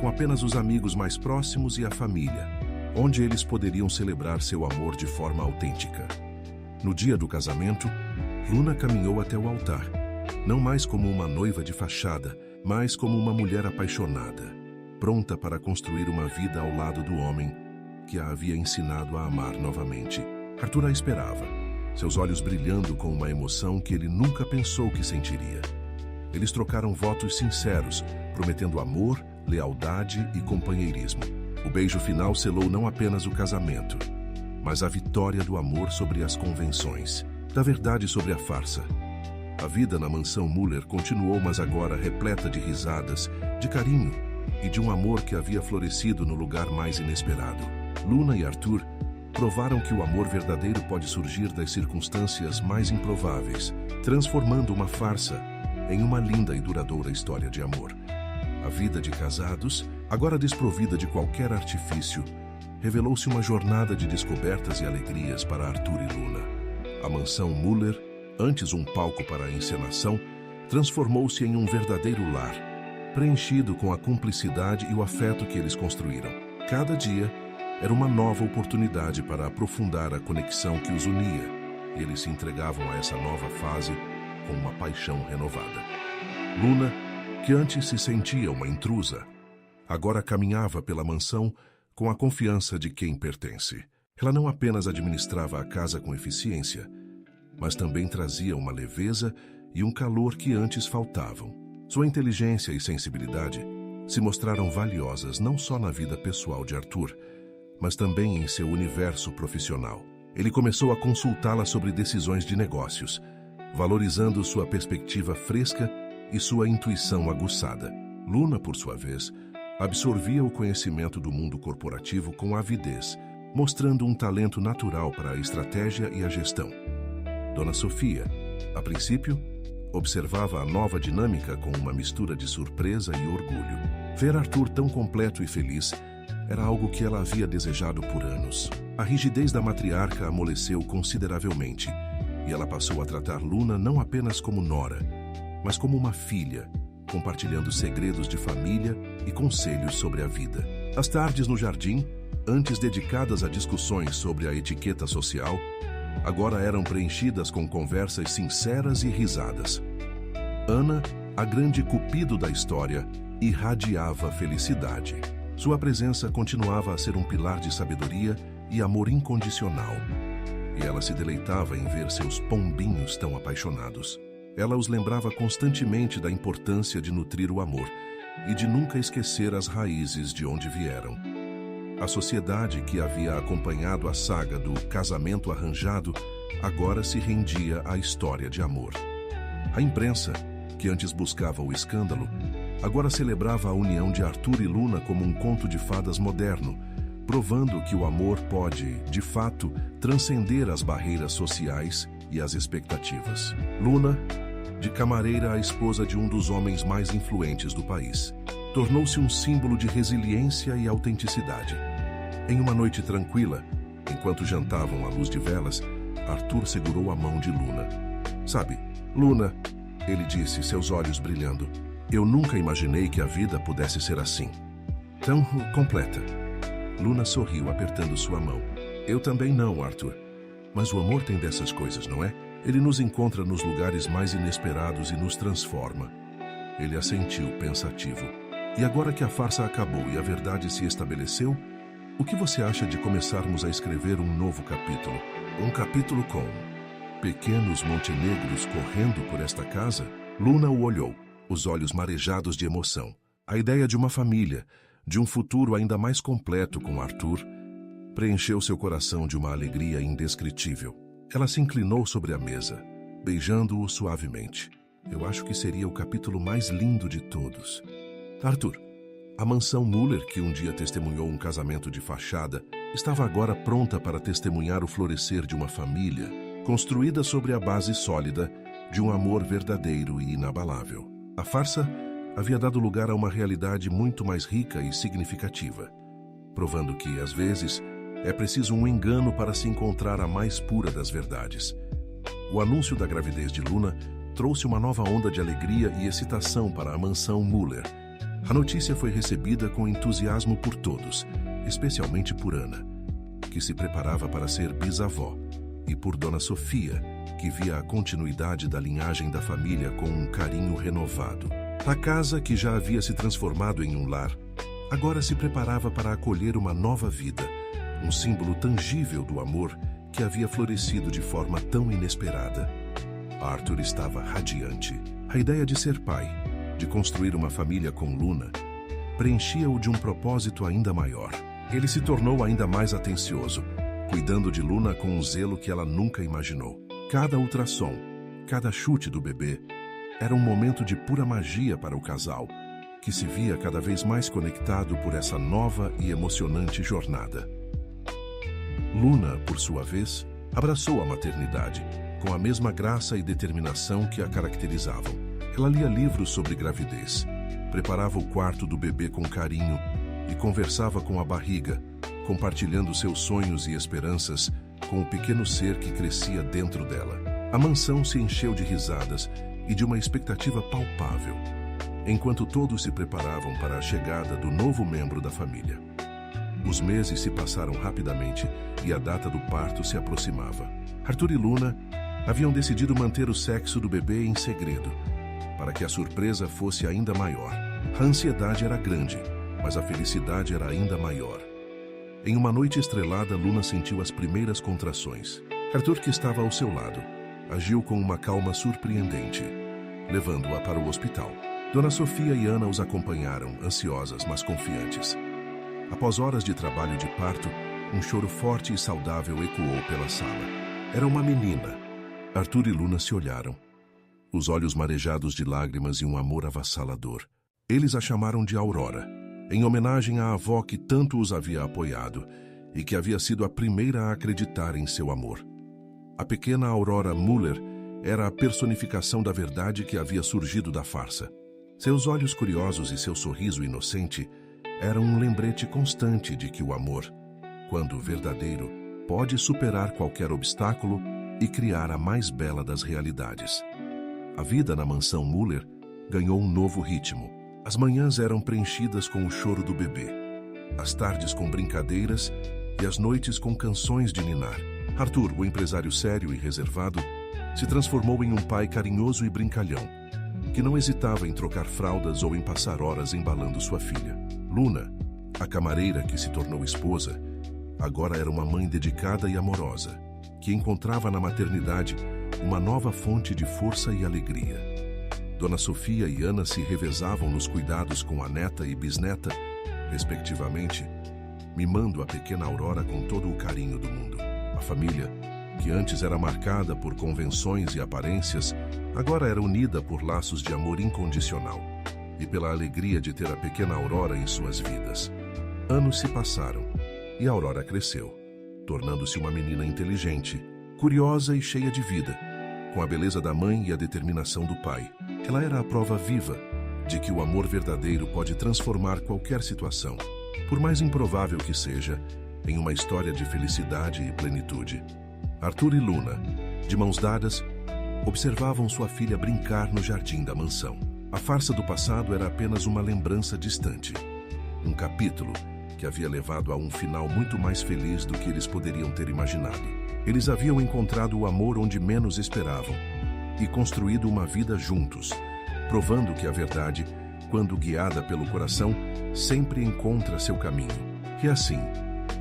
S1: com apenas os amigos mais próximos e a família, onde eles poderiam celebrar seu amor de forma autêntica. No dia do casamento, Luna caminhou até o altar, não mais como uma noiva de fachada, mas como uma mulher apaixonada, pronta para construir uma vida ao lado do homem que a havia ensinado a amar novamente. Arthur a esperava, seus olhos brilhando com uma emoção que ele nunca pensou que sentiria. Eles trocaram votos sinceros, prometendo amor, lealdade e companheirismo. O beijo final selou não apenas o casamento, mas a vitória do amor sobre as convenções, da verdade sobre a farsa. A vida na mansão Muller continuou, mas agora repleta de risadas, de carinho e de um amor que havia florescido no lugar mais inesperado. Luna e Arthur provaram que o amor verdadeiro pode surgir das circunstâncias mais improváveis, transformando uma farsa em uma linda e duradoura história de amor. A vida de casados, agora desprovida de qualquer artifício, revelou-se uma jornada de descobertas e alegrias para Arthur e Luna. A mansão Muller, antes um palco para a encenação, transformou-se em um verdadeiro lar, preenchido com a cumplicidade e o afeto que eles construíram. Cada dia era uma nova oportunidade para aprofundar a conexão que os unia, e eles se entregavam a essa nova fase com uma paixão renovada. Luna, que antes se sentia uma intrusa, agora caminhava pela mansão com a confiança de quem pertence. Ela não apenas administrava a casa com eficiência, mas também trazia uma leveza e um calor que antes faltavam. Sua inteligência e sensibilidade se mostraram valiosas não só na vida pessoal de Arthur, mas também em seu universo profissional. Ele começou a consultá-la sobre decisões de negócios, valorizando sua perspectiva fresca e sua intuição aguçada. Luna, por sua vez, absorvia o conhecimento do mundo corporativo com avidez, mostrando um talento natural para a estratégia e a gestão. Dona Sofia, a princípio, observava a nova dinâmica com uma mistura de surpresa e orgulho. Ver Arthur tão completo e feliz era algo que ela havia desejado por anos. A rigidez da matriarca amoleceu consideravelmente, e ela passou a tratar Luna não apenas como nora, mas como uma filha, compartilhando segredos de família e conselhos sobre a vida. As tardes no jardim, antes dedicadas a discussões sobre a etiqueta social, agora eram preenchidas com conversas sinceras e risadas. Ana, a grande cupido da história, irradiava felicidade. Sua presença continuava a ser um pilar de sabedoria e amor incondicional, e ela se deleitava em ver seus pombinhos tão apaixonados. Ela os lembrava constantemente da importância de nutrir o amor e de nunca esquecer as raízes de onde vieram. A sociedade que havia acompanhado a saga do casamento arranjado agora se rendia à história de amor. A imprensa, que antes buscava o escândalo, agora celebrava a união de Arthur e Luna como um conto de fadas moderno, provando que o amor pode, de fato, transcender as barreiras sociais e as expectativas. Luna, de camareira à esposa de um dos homens mais influentes do país, tornou-se um símbolo de resiliência e autenticidade. Em uma noite tranquila, enquanto jantavam à luz de velas, Arthur segurou a mão de Luna. "Sabe, Luna", ele disse, seus olhos brilhando, "eu nunca imaginei que a vida pudesse ser assim. Tão completa." Luna sorriu, apertando sua mão. "Eu também não, Arthur. Mas o amor tem dessas coisas, não é? Ele nos encontra nos lugares mais inesperados e nos transforma." Ele assentiu, pensativo. "E agora que a farsa acabou e a verdade se estabeleceu, o que você acha de começarmos a escrever um novo capítulo? Um capítulo com pequenos montenegros correndo por esta casa?" Luna o olhou, os olhos marejados de emoção. A ideia de uma família, de um futuro ainda mais completo com Arthur, preencheu seu coração de uma alegria indescritível. Ela se inclinou sobre a mesa, beijando-o suavemente. "Eu acho que seria o capítulo mais lindo de todos." Arthur, a mansão Muller, que um dia testemunhou um casamento de fachada, estava agora pronta para testemunhar o florescer de uma família, construída sobre a base sólida de um amor verdadeiro e inabalável. A farsa havia dado lugar a uma realidade muito mais rica e significativa, provando que, às vezes, é preciso um engano para se encontrar a mais pura das verdades. O anúncio da gravidez de Luna trouxe uma nova onda de alegria e excitação para a mansão Muller. A notícia foi recebida com entusiasmo por todos, especialmente por Ana, que se preparava para ser bisavó, e por Dona Sofia, que via a continuidade da linhagem da família com um carinho renovado. A casa, que já havia se transformado em um lar, agora se preparava para acolher uma nova vida, um símbolo tangível do amor que havia florescido de forma tão inesperada. Arthur estava radiante. A ideia de ser pai, de construir uma família com Luna, preenchia-o de um propósito ainda maior. Ele se tornou ainda mais atencioso, cuidando de Luna com um zelo que ela nunca imaginou. Cada ultrassom, cada chute do bebê, era um momento de pura magia para o casal, que se via cada vez mais conectado por essa nova e emocionante jornada. Luna, por sua vez, abraçou a maternidade, com a mesma graça e determinação que a caracterizavam. Ela lia livros sobre gravidez, preparava o quarto do bebê com carinho e conversava com a barriga, compartilhando seus sonhos e esperanças com o pequeno ser que crescia dentro dela. A mansão se encheu de risadas e de uma expectativa palpável, enquanto todos se preparavam para a chegada do novo membro da família. Os meses se passaram rapidamente e a data do parto se aproximava. Arthur e Luna haviam decidido manter o sexo do bebê em segredo, para que a surpresa fosse ainda maior. A ansiedade era grande, mas a felicidade era ainda maior. Em uma noite estrelada, Luna sentiu as primeiras contrações. Arthur, que estava ao seu lado, agiu com uma calma surpreendente, levando-a para o hospital. Dona Sofia e Ana os acompanharam, ansiosas, mas confiantes. Após horas de trabalho de parto, um choro forte e saudável ecoou pela sala. Era uma menina. Arthur e Luna se olharam, os olhos marejados de lágrimas e um amor avassalador. Eles a chamaram de Aurora, em homenagem à avó que tanto os havia apoiado e que havia sido a primeira a acreditar em seu amor. A pequena Aurora Müller era a personificação da verdade que havia surgido da farsa. Seus olhos curiosos e seu sorriso inocente eram um lembrete constante de que o amor, quando verdadeiro, pode superar qualquer obstáculo e criar a mais bela das realidades. A vida na mansão Müller ganhou um novo ritmo. As manhãs eram preenchidas com o choro do bebê, as tardes com brincadeiras e as noites com canções de ninar. Arthur, o empresário sério e reservado, se transformou em um pai carinhoso e brincalhão, que não hesitava em trocar fraldas ou em passar horas embalando sua filha. Luna, a camareira que se tornou esposa, agora era uma mãe dedicada e amorosa, que encontrava na maternidade uma nova fonte de força e alegria. Dona Sofia e Ana se revezavam nos cuidados com a neta e bisneta, respectivamente, mimando a pequena Aurora com todo o carinho do mundo. A família, que antes era marcada por convenções e aparências, agora era unida por laços de amor incondicional e pela alegria de ter a pequena Aurora em suas vidas. Anos se passaram e a Aurora cresceu, tornando-se uma menina inteligente, curiosa e cheia de vida, com a beleza da mãe e a determinação do pai. Ela era a prova viva de que o amor verdadeiro pode transformar qualquer situação, por mais improvável que seja, em uma história de felicidade e plenitude. Arthur e Luna, de mãos dadas, observavam sua filha brincar no jardim da mansão. A farsa do passado era apenas uma lembrança distante, um capítulo que havia levado a um final muito mais feliz do que eles poderiam ter imaginado. Eles haviam encontrado o amor onde menos esperavam e construído uma vida juntos, provando que a verdade, quando guiada pelo coração, sempre encontra seu caminho. E assim,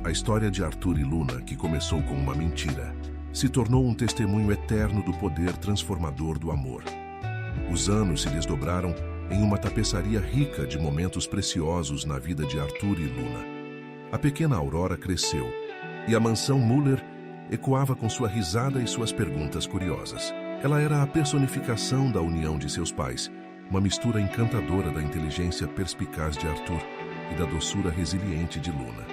S1: a história de Arthur e Luna, que começou com uma mentira, se tornou um testemunho eterno do poder transformador do amor. Os anos se desdobraram em uma tapeçaria rica de momentos preciosos na vida de Arthur e Luna. A pequena Aurora cresceu e a mansão Müller ecoava com sua risada e suas perguntas curiosas. Ela era a personificação da união de seus pais, uma mistura encantadora da inteligência perspicaz de Arthur e da doçura resiliente de Luna.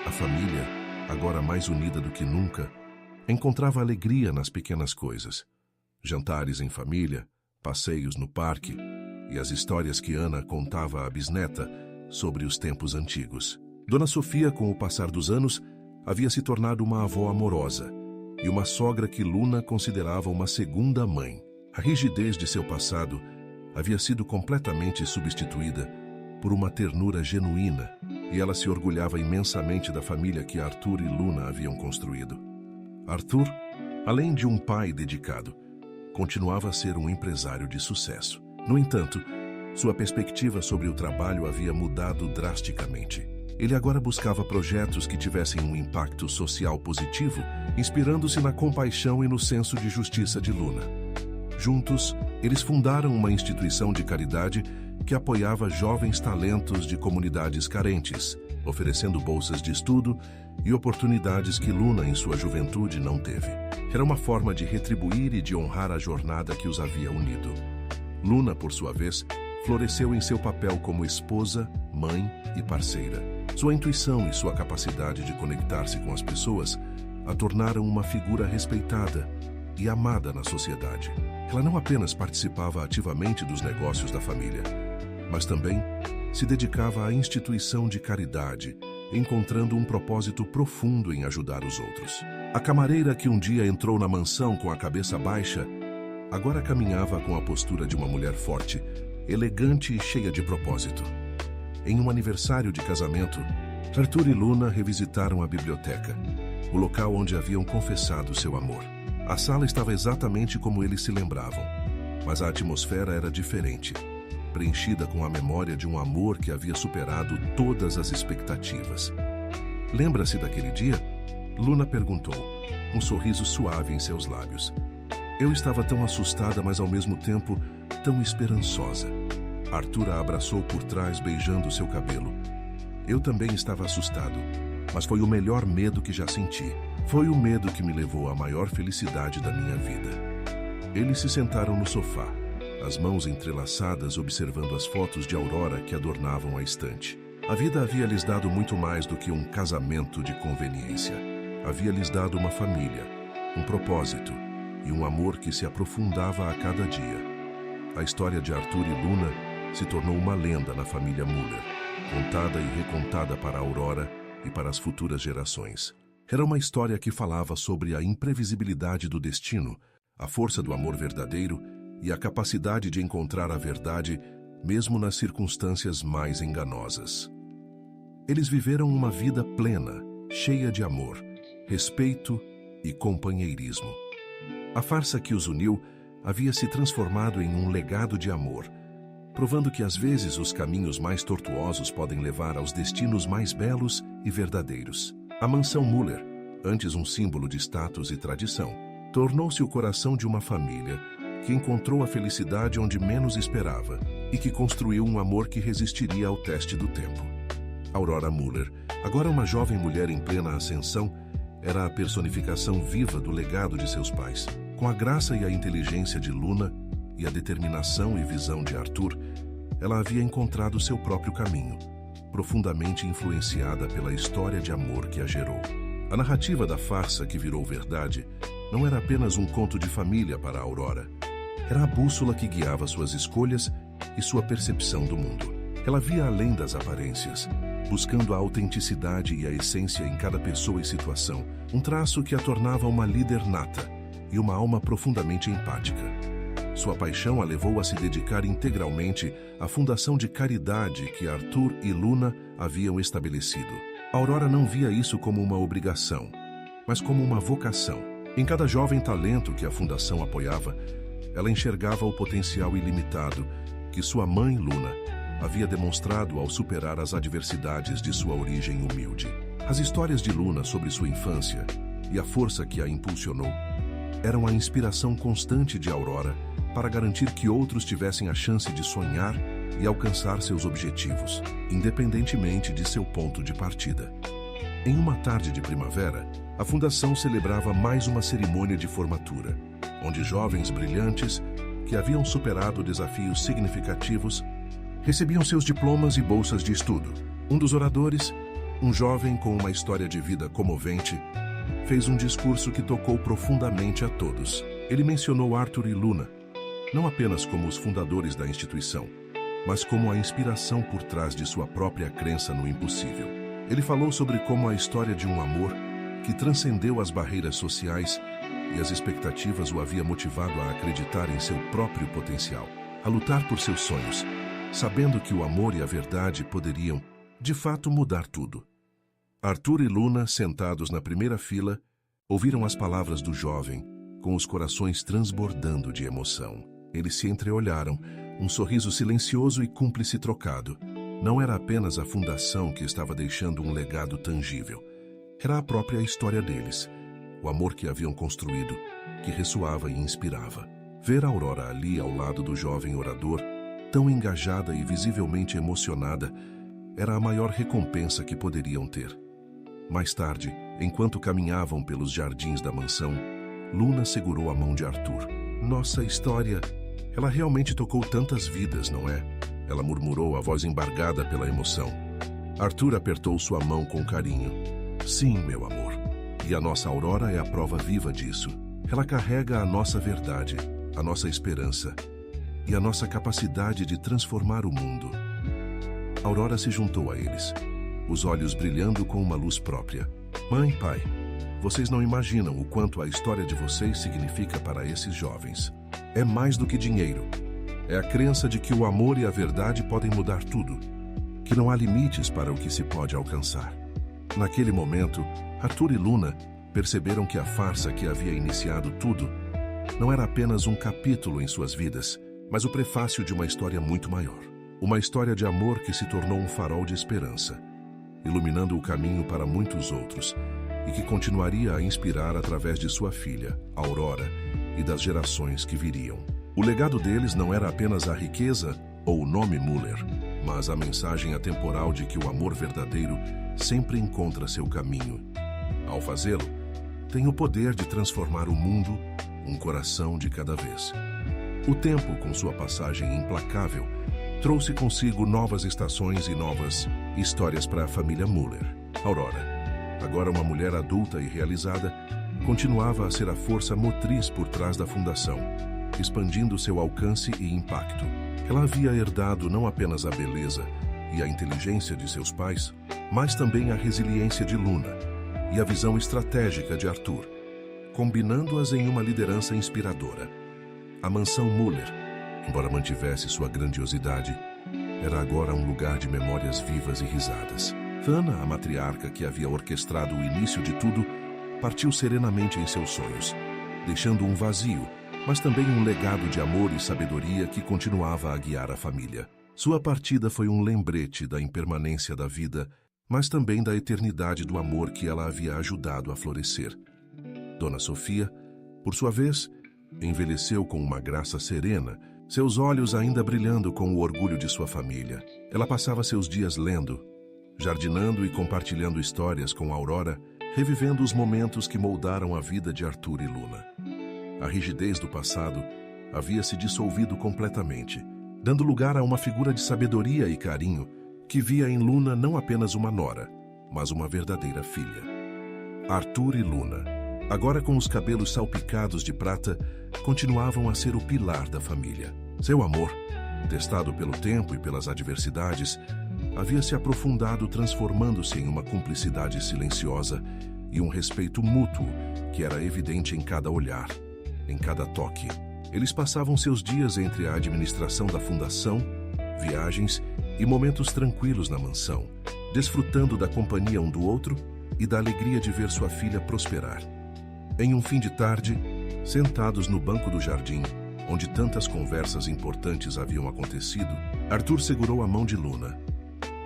S1: A família, agora mais unida do que nunca, encontrava alegria nas pequenas coisas. Jantares em família, passeios no parque e as histórias que Ana contava à bisneta sobre os tempos antigos. Dona Sofia, com o passar dos anos, havia se tornado uma avó amorosa e uma sogra que Luna considerava uma segunda mãe. A rigidez de seu passado havia sido completamente substituída por uma ternura genuína e ela se orgulhava imensamente da família que Arthur e Luna haviam construído. Arthur, além de um pai dedicado, continuava a ser um empresário de sucesso. No entanto, sua perspectiva sobre o trabalho havia mudado drasticamente. Ele agora buscava projetos que tivessem um impacto social positivo, inspirando-se na compaixão e no senso de justiça de Luna. Juntos, eles fundaram uma instituição de caridade que apoiava jovens talentos de comunidades carentes, oferecendo bolsas de estudo e oportunidades que Luna, em sua juventude, não teve. Era uma forma de retribuir e de honrar a jornada que os havia unido. Luna, por sua vez, floresceu em seu papel como esposa, mãe e parceira. Sua intuição e sua capacidade de conectar-se com as pessoas a tornaram uma figura respeitada e amada na sociedade. Ela não apenas participava ativamente dos negócios da família, mas também se dedicava à instituição de caridade, encontrando um propósito profundo em ajudar os outros. A camareira que um dia entrou na mansão com a cabeça baixa, agora caminhava com a postura de uma mulher forte, elegante e cheia de propósito. Em um aniversário de casamento, Arthur e Luna revisitaram a biblioteca, o local onde haviam confessado seu amor. A sala estava exatamente como eles se lembravam. Mas a atmosfera era diferente, preenchida com a memória de um amor que havia superado todas as expectativas. Lembra-se daquele dia? Luna perguntou, um sorriso suave em seus lábios. Eu estava tão assustada, mas ao mesmo tempo tão esperançosa. Arthur a abraçou por trás, beijando seu cabelo. Eu também estava assustado, mas foi o melhor medo que já senti. Foi o medo que me levou à maior felicidade da minha vida. Eles se sentaram no sofá, as mãos entrelaçadas, observando as fotos de Aurora que adornavam a estante. A vida havia lhes dado muito mais do que um casamento de conveniência. Havia lhes dado uma família, um propósito e um amor que se aprofundava a cada dia. A história de Arthur e Luna se tornou uma lenda na família Muller, contada e recontada para Aurora e para as futuras gerações. Era uma história que falava sobre a imprevisibilidade do destino, a força do amor verdadeiro e a capacidade de encontrar a verdade mesmo nas circunstâncias mais enganosas. Eles viveram uma vida plena, cheia de amor, respeito e companheirismo. A farsa que os uniu havia se transformado em um legado de amor, provando que às vezes os caminhos mais tortuosos podem levar aos destinos mais belos e verdadeiros. A mansão Muller, antes um símbolo de status e tradição, tornou-se o coração de uma família que encontrou a felicidade onde menos esperava e que construiu um amor que resistiria ao teste do tempo. Aurora Muller, agora uma jovem mulher em plena ascensão, era a personificação viva do legado de seus pais. Com a graça e a inteligência de Luna e a determinação e visão de Arthur, ela havia encontrado seu próprio caminho, profundamente influenciada pela história de amor que a gerou. A narrativa da farsa que virou verdade não era apenas um conto de família para Aurora. Era a bússola que guiava suas escolhas e sua percepção do mundo. Ela via além das aparências, buscando a autenticidade e a essência em cada pessoa e situação, um traço que a tornava uma líder nata e uma alma profundamente empática. Sua paixão a levou a se dedicar integralmente à fundação de caridade que Arthur e Luna haviam estabelecido. Aurora não via isso como uma obrigação, mas como uma vocação. Em cada jovem talento que a fundação apoiava, ela enxergava o potencial ilimitado que sua mãe, Luna, havia demonstrado ao superar as adversidades de sua origem humilde. As histórias de Luna sobre sua infância e a força que a impulsionou eram a inspiração constante de Aurora para garantir que outros tivessem a chance de sonhar e alcançar seus objetivos, independentemente de seu ponto de partida. Em uma tarde de primavera, a Fundação celebrava mais uma cerimônia de formatura, onde jovens brilhantes, que haviam superado desafios significativos, recebiam seus diplomas e bolsas de estudo. Um dos oradores, um jovem com uma história de vida comovente, fez um discurso que tocou profundamente a todos. Ele mencionou Arthur e Luna, não apenas como os fundadores da instituição, mas como a inspiração por trás de sua própria crença no impossível. Ele falou sobre como a história de um amor que transcendeu as barreiras sociais e as expectativas o havia motivado a acreditar em seu próprio potencial, a lutar por seus sonhos, sabendo que o amor e a verdade poderiam, de fato, mudar tudo. Arthur e Luna, sentados na primeira fila, ouviram as palavras do jovem, com os corações transbordando de emoção. Eles se entreolharam, um sorriso silencioso e cúmplice trocado. Não era apenas a fundação que estava deixando um legado tangível. Era a própria história deles, o amor que haviam construído, que ressoava e inspirava. Ver a Aurora ali ao lado do jovem orador, tão engajada e visivelmente emocionada, era a maior recompensa que poderiam ter. Mais tarde, enquanto caminhavam pelos jardins da mansão, Luna segurou a mão de Arthur. Nossa história, ela realmente tocou tantas vidas, não é? Ela murmurou, a voz embargada pela emoção. Arthur apertou sua mão com carinho. Sim, meu amor. E a nossa Aurora é a prova viva disso. Ela carrega a nossa verdade, a nossa esperança e a nossa capacidade de transformar o mundo. Aurora se juntou a eles, os olhos brilhando com uma luz própria. Mãe, pai, vocês não imaginam o quanto a história de vocês significa para esses jovens. É mais do que dinheiro. É a crença de que o amor e a verdade podem mudar tudo, que não há limites para o que se pode alcançar. Naquele momento, Arthur e Luna perceberam que a farsa que havia iniciado tudo não era apenas um capítulo em suas vidas, mas o prefácio de uma história muito maior. Uma história de amor que se tornou um farol de esperança, iluminando o caminho para muitos outros, e que continuaria a inspirar através de sua filha, Aurora, e das gerações que viriam. O legado deles não era apenas a riqueza ou o nome Müller, mas a mensagem atemporal de que o amor verdadeiro sempre encontra seu caminho. Ao fazê-lo, tem o poder de transformar o mundo, um coração de cada vez. O tempo, com sua passagem implacável, trouxe consigo novas estações e novas histórias para a família Müller. Aurora, agora uma mulher adulta e realizada, continuava a ser a força motriz por trás da fundação, expandindo seu alcance e impacto. Ela havia herdado não apenas a beleza e a inteligência de seus pais, mas também a resiliência de Luna e a visão estratégica de Arthur, combinando-as em uma liderança inspiradora. A mansão Müller, embora mantivesse sua grandiosidade, era agora um lugar de memórias vivas e risadas. Hannah, a matriarca que havia orquestrado o início de tudo, partiu serenamente em seus sonhos, deixando um vazio, mas também um legado de amor e sabedoria que continuava a guiar a família. Sua partida foi um lembrete da impermanência da vida, mas também da eternidade do amor que ela havia ajudado a florescer. Dona Sofia, por sua vez, envelheceu com uma graça serena, seus olhos ainda brilhando com o orgulho de sua família. Ela passava seus dias lendo, jardinando e compartilhando histórias com Aurora, revivendo os momentos que moldaram a vida de Arthur e Luna. A rigidez do passado havia se dissolvido completamente, dando lugar a uma figura de sabedoria e carinho que via em Luna não apenas uma nora, mas uma verdadeira filha. Arthur e Luna, agora com os cabelos salpicados de prata, continuavam a ser o pilar da família. Seu amor, testado pelo tempo e pelas adversidades, havia se aprofundado, transformando-se em uma cumplicidade silenciosa e um respeito mútuo que era evidente em cada olhar, em cada toque. Eles passavam seus dias entre a administração da fundação, viagens e momentos tranquilos na mansão, desfrutando da companhia um do outro e da alegria de ver sua filha prosperar. Em um fim de tarde, sentados no banco do jardim, onde tantas conversas importantes haviam acontecido, Arthur segurou a mão de Luna.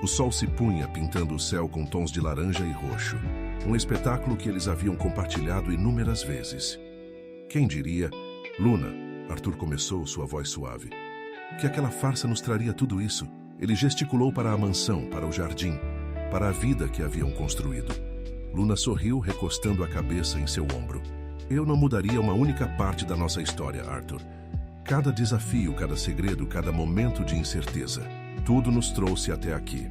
S1: O sol se punha, pintando o céu com tons de laranja e roxo, um espetáculo que eles haviam compartilhado inúmeras vezes. Quem diria, Luna, Arthur começou, sua voz suave, que aquela farsa nos traria tudo isso? Ele gesticulou para a mansão, para o jardim, para a vida que haviam construído. Luna sorriu, recostando a cabeça em seu ombro. Eu não mudaria uma única parte da nossa história, Arthur. Cada desafio, cada segredo, cada momento de incerteza, tudo nos trouxe até aqui.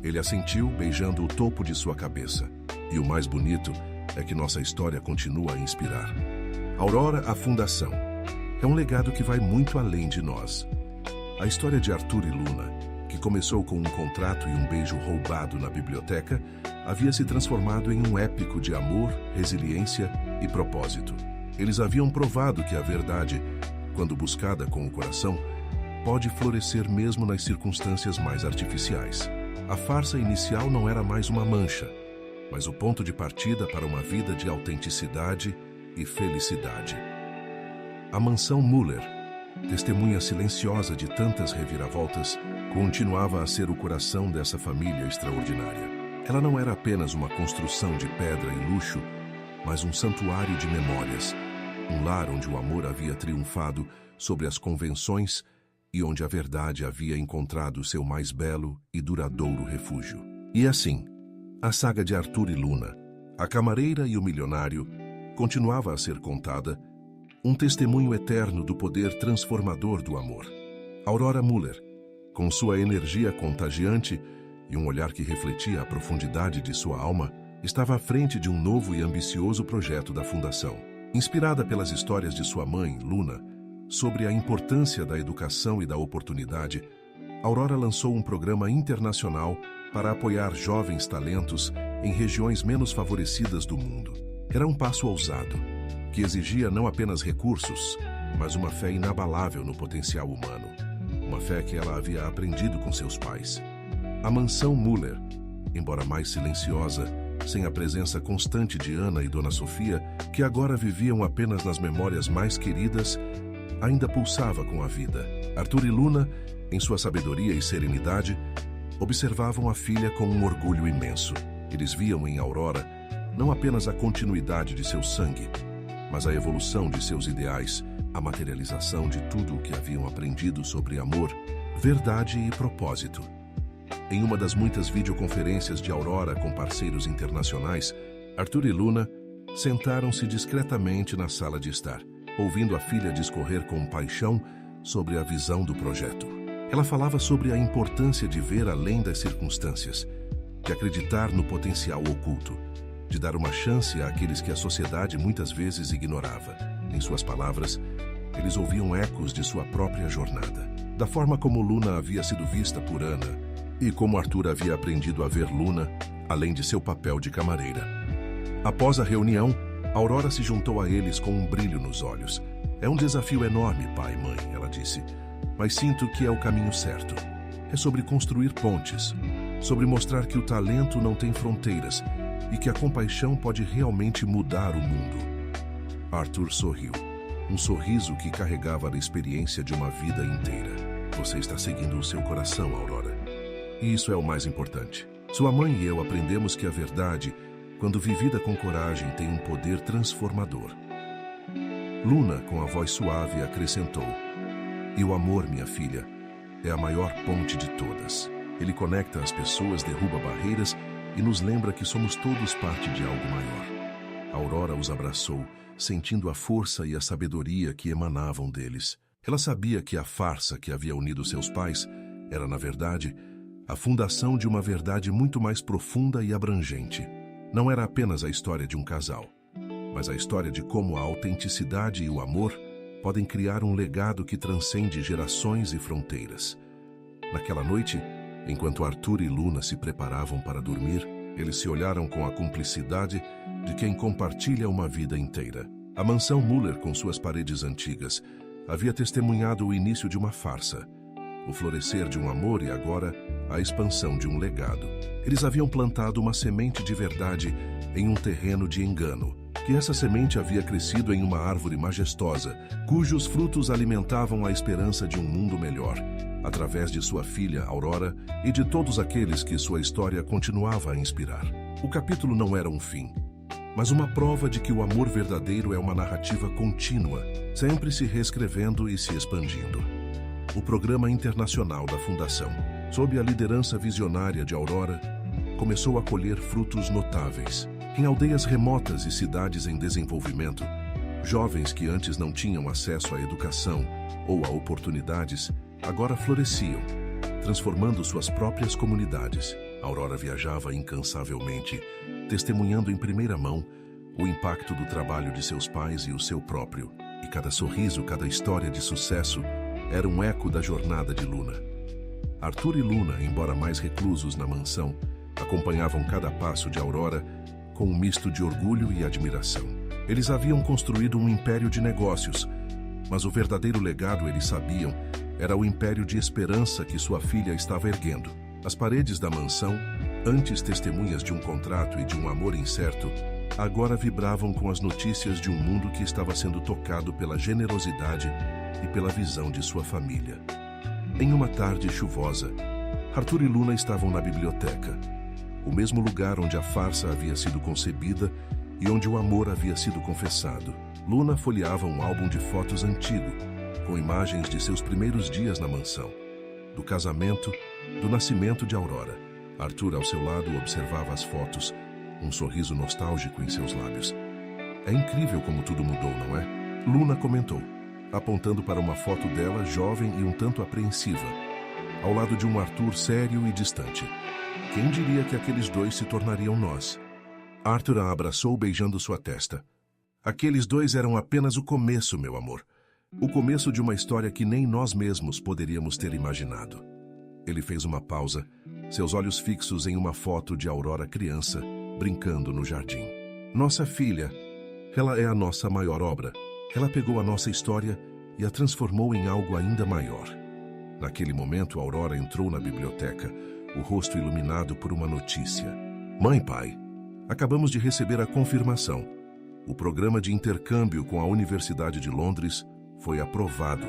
S1: Ele assentiu, beijando o topo de sua cabeça. E o mais bonito é que nossa história continua a inspirar. Aurora, a Fundação, é um legado que vai muito além de nós. A história de Arthur e Luna, que começou com um contrato e um beijo roubado na biblioteca, havia se transformado em um épico de amor, resiliência e propósito. Eles haviam provado que a verdade, quando buscada com o coração, pode florescer mesmo nas circunstâncias mais artificiais. A farsa inicial não era mais uma mancha, mas o ponto de partida para uma vida de autenticidade e felicidade. A mansão Müller, testemunha silenciosa de tantas reviravoltas, continuava a ser o coração dessa família extraordinária. Ela não era apenas uma construção de pedra e luxo, mas um santuário de memórias, um lar onde o amor havia triunfado sobre as convenções e onde a verdade havia encontrado seu mais belo e duradouro refúgio. E assim, a saga de Arthur e Luna, a camareira e o milionário, continuava a ser contada, um testemunho eterno do poder transformador do amor. Aurora Müller, com sua energia contagiante e um olhar que refletia a profundidade de sua alma, estava à frente de um novo e ambicioso projeto da Fundação. Inspirada pelas histórias de sua mãe, Luna, sobre a importância da educação e da oportunidade, Aurora lançou um programa internacional para apoiar jovens talentos em regiões menos favorecidas do mundo. Era um passo ousado, que exigia não apenas recursos, mas uma fé inabalável no potencial humano. Uma fé que ela havia aprendido com seus pais. A mansão Müller, embora mais silenciosa, sem a presença constante de Ana e Dona Sofia, que agora viviam apenas nas memórias mais queridas, ainda pulsava com a vida. Arthur e Luna, em sua sabedoria e serenidade, observavam a filha com um orgulho imenso. Eles viam em Aurora não apenas a continuidade de seu sangue, mas a evolução de seus ideais, a materialização de tudo o que haviam aprendido sobre amor, verdade e propósito. Em uma das muitas videoconferências de Aurora com parceiros internacionais, Arthur e Luna sentaram-se discretamente na sala de estar, ouvindo a filha discorrer com paixão sobre a visão do projeto. Ela falava sobre a importância de ver além das circunstâncias, de acreditar no potencial oculto, de dar uma chance àqueles que a sociedade muitas vezes ignorava. Em suas palavras, eles ouviam ecos de sua própria jornada, da forma como Luna havia sido vista por Ana e como Arthur havia aprendido a ver Luna, além de seu papel de camareira. Após a reunião, Aurora se juntou a eles com um brilho nos olhos. "É um desafio enorme, pai e mãe", ela disse, "mas sinto que é o caminho certo. É sobre construir pontes, sobre mostrar que o talento não tem fronteiras e que a compaixão pode realmente mudar o mundo." Arthur sorriu, um sorriso que carregava a experiência de uma vida inteira. "Você está seguindo o seu coração, Aurora. E isso é o mais importante. Sua mãe e eu aprendemos que a verdade, quando vivida com coragem, tem um poder transformador." Luna, com a voz suave, acrescentou: "E o amor, minha filha, é a maior ponte de todas. Ele conecta as pessoas, derruba barreiras e nos lembra que somos todos parte de algo maior." Aurora os abraçou, sentindo a força e a sabedoria que emanavam deles. Ela sabia que a farsa que havia unido seus pais era, na verdade, a fundação de uma verdade muito mais profunda e abrangente. Não era apenas a história de um casal, mas a história de como a autenticidade e o amor podem criar um legado que transcende gerações e fronteiras. Naquela noite, enquanto Arthur e Luna se preparavam para dormir, eles se olharam com a cumplicidade de quem compartilha uma vida inteira. A mansão Muller, com suas paredes antigas, havia testemunhado o início de uma farsa, o florescer de um amor e agora a expansão de um legado. Eles haviam plantado uma semente de verdade em um terreno de engano, que essa semente havia crescido em uma árvore majestosa, cujos frutos alimentavam a esperança de um mundo melhor, através de sua filha Aurora e de todos aqueles que sua história continuava a inspirar. O capítulo não era um fim, mas uma prova de que o amor verdadeiro é uma narrativa contínua, sempre se reescrevendo e se expandindo. O Programa Internacional da Fundação, sob a liderança visionária de Aurora, começou a colher frutos notáveis. Em aldeias remotas e cidades em desenvolvimento, jovens que antes não tinham acesso à educação ou a oportunidades, agora floresciam, transformando suas próprias comunidades. Aurora viajava incansavelmente, testemunhando em primeira mão o impacto do trabalho de seus pais e o seu próprio. E cada sorriso, cada história de sucesso era um eco da jornada de Luna. Arthur e Luna, embora mais reclusos na mansão, acompanhavam cada passo de Aurora com um misto de orgulho e admiração. Eles haviam construído um império de negócios, mas o verdadeiro legado, eles sabiam, era o império de esperança que sua filha estava erguendo. As paredes da mansão, antes testemunhas de um contrato e de um amor incerto, agora vibravam com as notícias de um mundo que estava sendo tocado pela generosidade e pela visão de sua família. Em uma tarde chuvosa, Arthur e Luna estavam na biblioteca, o mesmo lugar onde a farsa havia sido concebida e onde o amor havia sido confessado. Luna folheava um álbum de fotos antigo, com imagens de seus primeiros dias na mansão, do casamento, do nascimento de Aurora. Arthur, ao seu lado, observava as fotos, um sorriso nostálgico em seus lábios. "É incrível como tudo mudou, não é?" Luna comentou, apontando para uma foto dela, jovem e um tanto apreensiva, ao lado de um Arthur sério e distante. "Quem diria que aqueles dois se tornariam nós?" Arthur a abraçou, beijando sua testa. "Aqueles dois eram apenas o começo, meu amor. O começo de uma história que nem nós mesmos poderíamos ter imaginado." Ele fez uma pausa, seus olhos fixos em uma foto de Aurora criança, brincando no jardim. "Nossa filha, ela é a nossa maior obra. Ela pegou a nossa história e a transformou em algo ainda maior." Naquele momento, Aurora entrou na biblioteca, o rosto iluminado por uma notícia. "Mãe, pai, Acabamos de receber a confirmação. O programa de intercâmbio com a Universidade de Londres foi aprovado.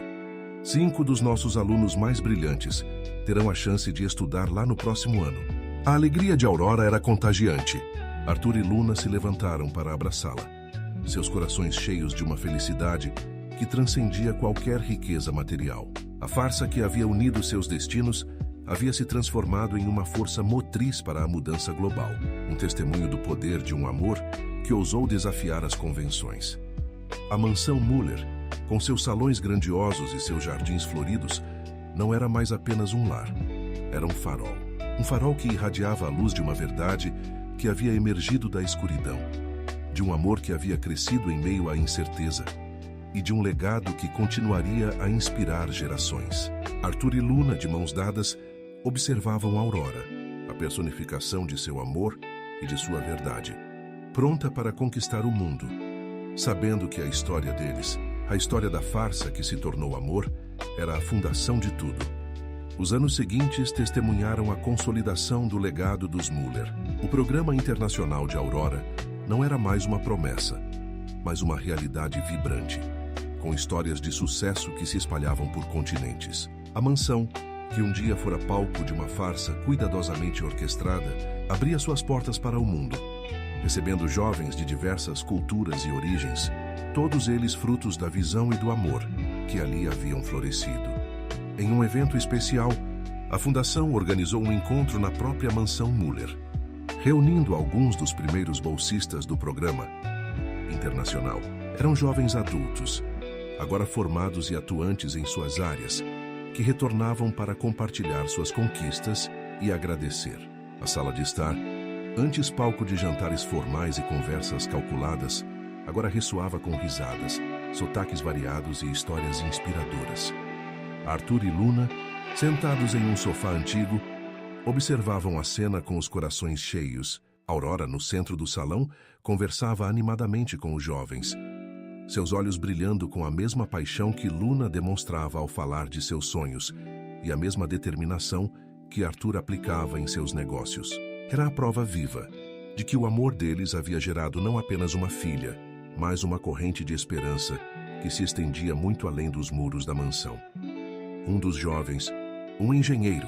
S1: 5 dos nossos alunos mais brilhantes terão a chance de estudar lá no próximo ano. A alegria de Aurora era contagiante. Arthur e Luna se levantaram para abraçá-la, seus corações cheios de uma felicidade que transcendia qualquer riqueza material. A farsa que havia unido seus destinos havia se transformado em uma força motriz para a mudança global, um testemunho do poder de um amor que ousou desafiar as convenções. A mansão Muller, com seus salões grandiosos e seus jardins floridos, não era mais apenas um lar. Era um farol. Um farol que irradiava a luz de uma verdade que havia emergido da escuridão, de um amor que havia crescido em meio à incerteza e de um legado que continuaria a inspirar gerações. Arthur e Luna, de mãos dadas, observavam Aurora, a personificação de seu amor e de sua verdade, pronta para conquistar o mundo, sabendo que a história deles, a história da farsa que se tornou amor, era a fundação de tudo. Os anos seguintes testemunharam a consolidação do legado dos Muller. O Programa Internacional de Aurora não era mais uma promessa, mas uma realidade vibrante, com histórias de sucesso que se espalhavam por continentes. A mansão, que um dia fora palco de uma farsa cuidadosamente orquestrada, abria suas portas para o mundo, recebendo jovens de diversas culturas e origens, todos eles frutos da visão e do amor que ali haviam florescido. Em um evento especial, a Fundação organizou um encontro na própria mansão Muller, reunindo alguns dos primeiros bolsistas do programa internacional. Eram jovens adultos, agora formados e atuantes em suas áreas, que retornavam para compartilhar suas conquistas e agradecer. A sala de estar, antes palco de jantares formais e conversas calculadas, agora ressoava com risadas, sotaques variados e histórias inspiradoras. Arthur e Luna, sentados em um sofá antigo, observavam a cena com os corações cheios. Aurora, no centro do salão, conversava animadamente com os jovens, seus olhos brilhando com a mesma paixão que Luna demonstrava ao falar de seus sonhos e a mesma determinação que Arthur aplicava em seus negócios. Era a prova viva de que o amor deles havia gerado não apenas uma filha, mas uma corrente de esperança que se estendia muito além dos muros da mansão. Um dos jovens, um engenheiro,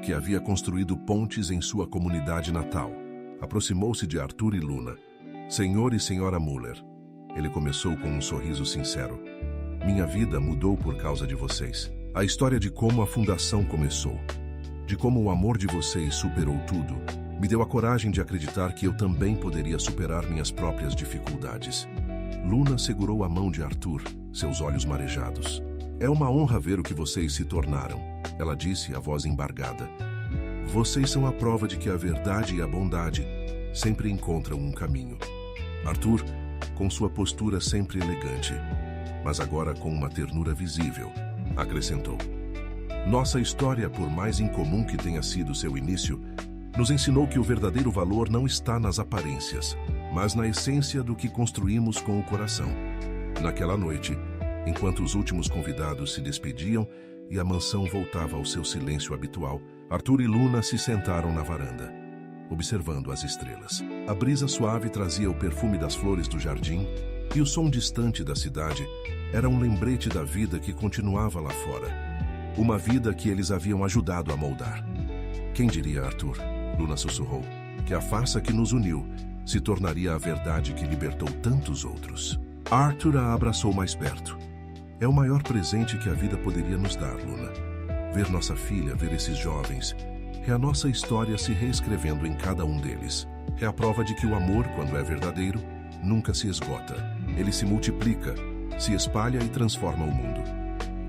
S1: que havia construído pontes em sua comunidade natal, aproximou-se de Arthur e Luna. Senhor e senhora Muller, ele começou com um sorriso sincero. Minha vida mudou por causa de vocês. A história de como a fundação começou, de como o amor de vocês superou tudo, me deu a coragem de acreditar que eu também poderia superar minhas próprias dificuldades. Luna segurou a mão de Arthur, seus olhos marejados. É uma honra ver o que vocês se tornaram, ela disse, a voz embargada. Vocês são a prova de que a verdade e a bondade sempre encontram um caminho. Arthur, com sua postura sempre elegante, mas agora com uma ternura visível, acrescentou. Nossa história, por mais incomum que tenha sido seu início, nos ensinou que o verdadeiro valor não está nas aparências, mas na essência do que construímos com o coração. Naquela noite, enquanto os últimos convidados se despediam e a mansão voltava ao seu silêncio habitual, Arthur e Luna se sentaram na varanda, observando as estrelas. A brisa suave trazia o perfume das flores do jardim e o som distante da cidade era um lembrete da vida que continuava lá fora. Uma vida que eles haviam ajudado a moldar. Quem diria, Arthur, Luna sussurrou, que a farsa que nos uniu se tornaria a verdade que libertou tantos outros. Arthur a abraçou mais perto. É o maior presente que a vida poderia nos dar, Luna. Ver nossa filha, ver esses jovens, é a nossa história se reescrevendo em cada um deles. É a prova de que o amor, quando é verdadeiro, nunca se esgota. Ele se multiplica, se espalha e transforma o mundo.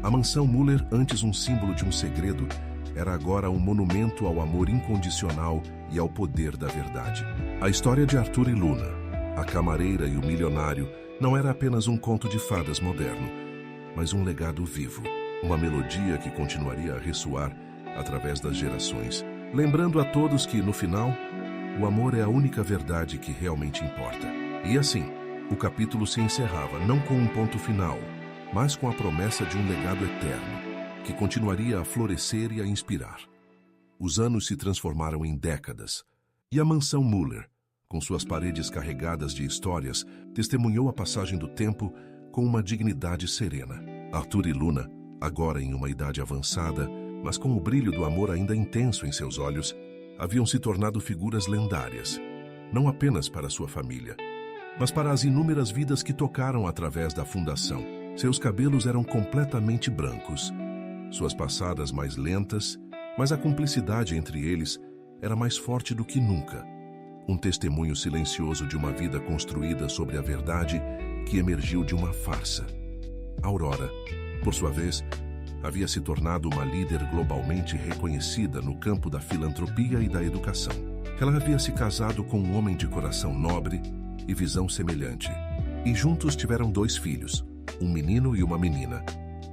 S1: A mansão Muller, antes um símbolo de um segredo, era agora um monumento ao amor incondicional e ao poder da verdade. A história de Arthur e Luna, a camareira e o milionário, não era apenas um conto de fadas moderno, mas um legado vivo, uma melodia que continuaria a ressoar através das gerações, lembrando a todos que, no final, o amor é a única verdade que realmente importa. E assim, o capítulo se encerrava não com um ponto final, mas com a promessa de um legado eterno, que continuaria a florescer e a inspirar. Os anos se transformaram em décadas, e a mansão Muller, com com suas paredes carregadas de histórias, testemunhou a passagem do tempo com uma dignidade serena. Arthur e Luna, agora em uma idade avançada, mas com o brilho do amor ainda intenso em seus olhos, haviam se tornado figuras lendárias, não apenas para sua família, mas para as inúmeras vidas que tocaram através da fundação. Seus cabelos eram completamente brancos, suas passadas mais lentas, mas a cumplicidade entre eles era mais forte do que nunca. Um testemunho silencioso de uma vida construída sobre a verdade que emergiu de uma farsa. Aurora, por sua vez, havia se tornado uma líder globalmente reconhecida no campo da filantropia e da educação. Ela havia se casado com um homem de coração nobre e visão semelhante, e juntos tiveram 2 filhos, um menino e uma menina,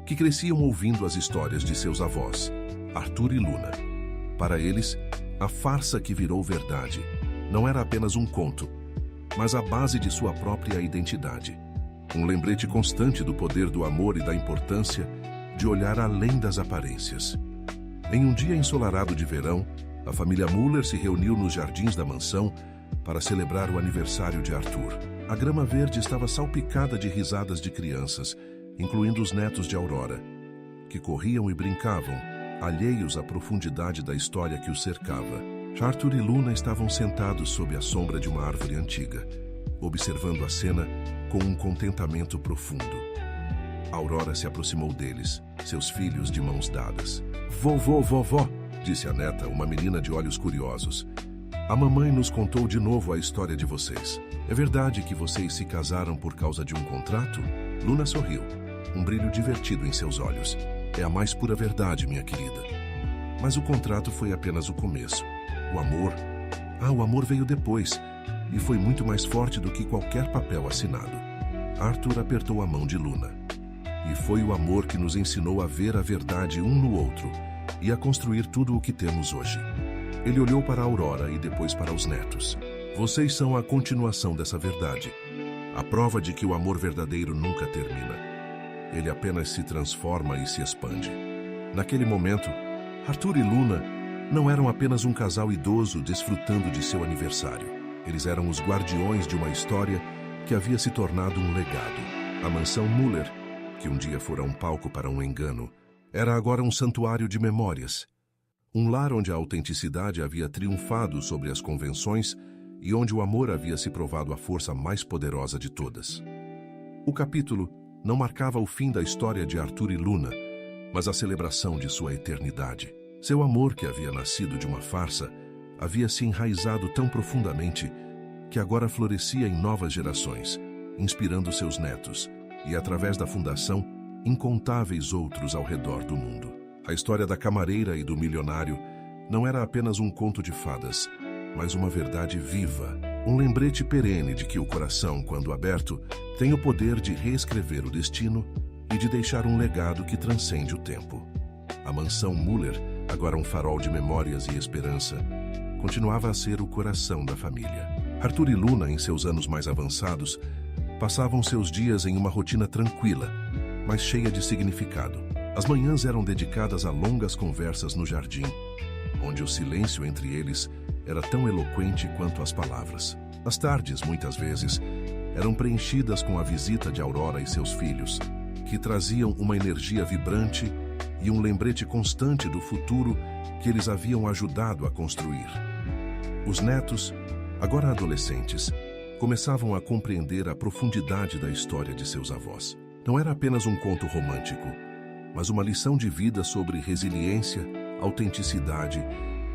S1: que cresciam ouvindo as histórias de seus avós, Arthur e Luna. Para eles, a farsa que virou verdade não era apenas um conto, mas a base de sua própria identidade. Um lembrete constante do poder do amor e da importância de olhar além das aparências. Em um dia ensolarado de verão, a família Muller se reuniu nos jardins da mansão para celebrar o aniversário de Arthur. A grama verde estava salpicada de risadas de crianças, incluindo os netos de Aurora, que corriam e brincavam, alheios à profundidade da história que os cercava. Arthur e Luna estavam sentados sob a sombra de uma árvore antiga, observando a cena com um contentamento profundo. Aurora se aproximou deles, seus filhos de mãos dadas. Vovó, disse a neta, uma menina de olhos curiosos. A mamãe nos contou de novo a história de vocês. É verdade que vocês se casaram por causa de um contrato? Luna sorriu, um brilho divertido em seus olhos. É a mais pura verdade, minha querida. Mas o contrato foi apenas o começo. O amor veio depois, e foi muito mais forte do que qualquer papel assinado. Arthur apertou a mão de Luna. E foi o amor que nos ensinou a ver a verdade um no outro e a construir tudo o que temos hoje. Ele olhou para Aurora e depois para os netos. Vocês são a continuação dessa verdade. A prova de que o amor verdadeiro nunca termina. Ele apenas se transforma e se expande. Naquele momento, Arthur e Luna não eram apenas um casal idoso desfrutando de seu aniversário. Eles eram os guardiões de uma história que havia se tornado um legado. A mansão Muller, que um dia fora um palco para um engano, era agora um santuário de memórias. Um lar onde a autenticidade havia triunfado sobre as convenções e onde o amor havia se provado a força mais poderosa de todas. O capítulo não marcava o fim da história de Arthur e Luna, mas a celebração de sua eternidade. Seu amor, que havia nascido de uma farsa, havia se enraizado tão profundamente que agora florescia em novas gerações, inspirando seus netos e, através da fundação, incontáveis outros ao redor do mundo. A história da camareira e do milionário não era apenas um conto de fadas, mas uma verdade viva, um lembrete perene de que o coração, quando aberto, tem o poder de reescrever o destino e de deixar um legado que transcende o tempo. A mansão Muller, agora um farol de memórias e esperança, continuava a ser o coração da família. Arthur e Luna, em seus anos mais avançados, passavam seus dias em uma rotina tranquila, mas cheia de significado. As manhãs eram dedicadas a longas conversas no jardim, onde o silêncio entre eles era tão eloquente quanto as palavras. As tardes, muitas vezes, eram preenchidas com a visita de Aurora e seus filhos, que traziam uma energia vibrante e um lembrete constante do futuro que eles haviam ajudado a construir. Os netos, agora adolescentes, começavam a compreender a profundidade da história de seus avós. Não era apenas um conto romântico, mas uma lição de vida sobre resiliência, autenticidade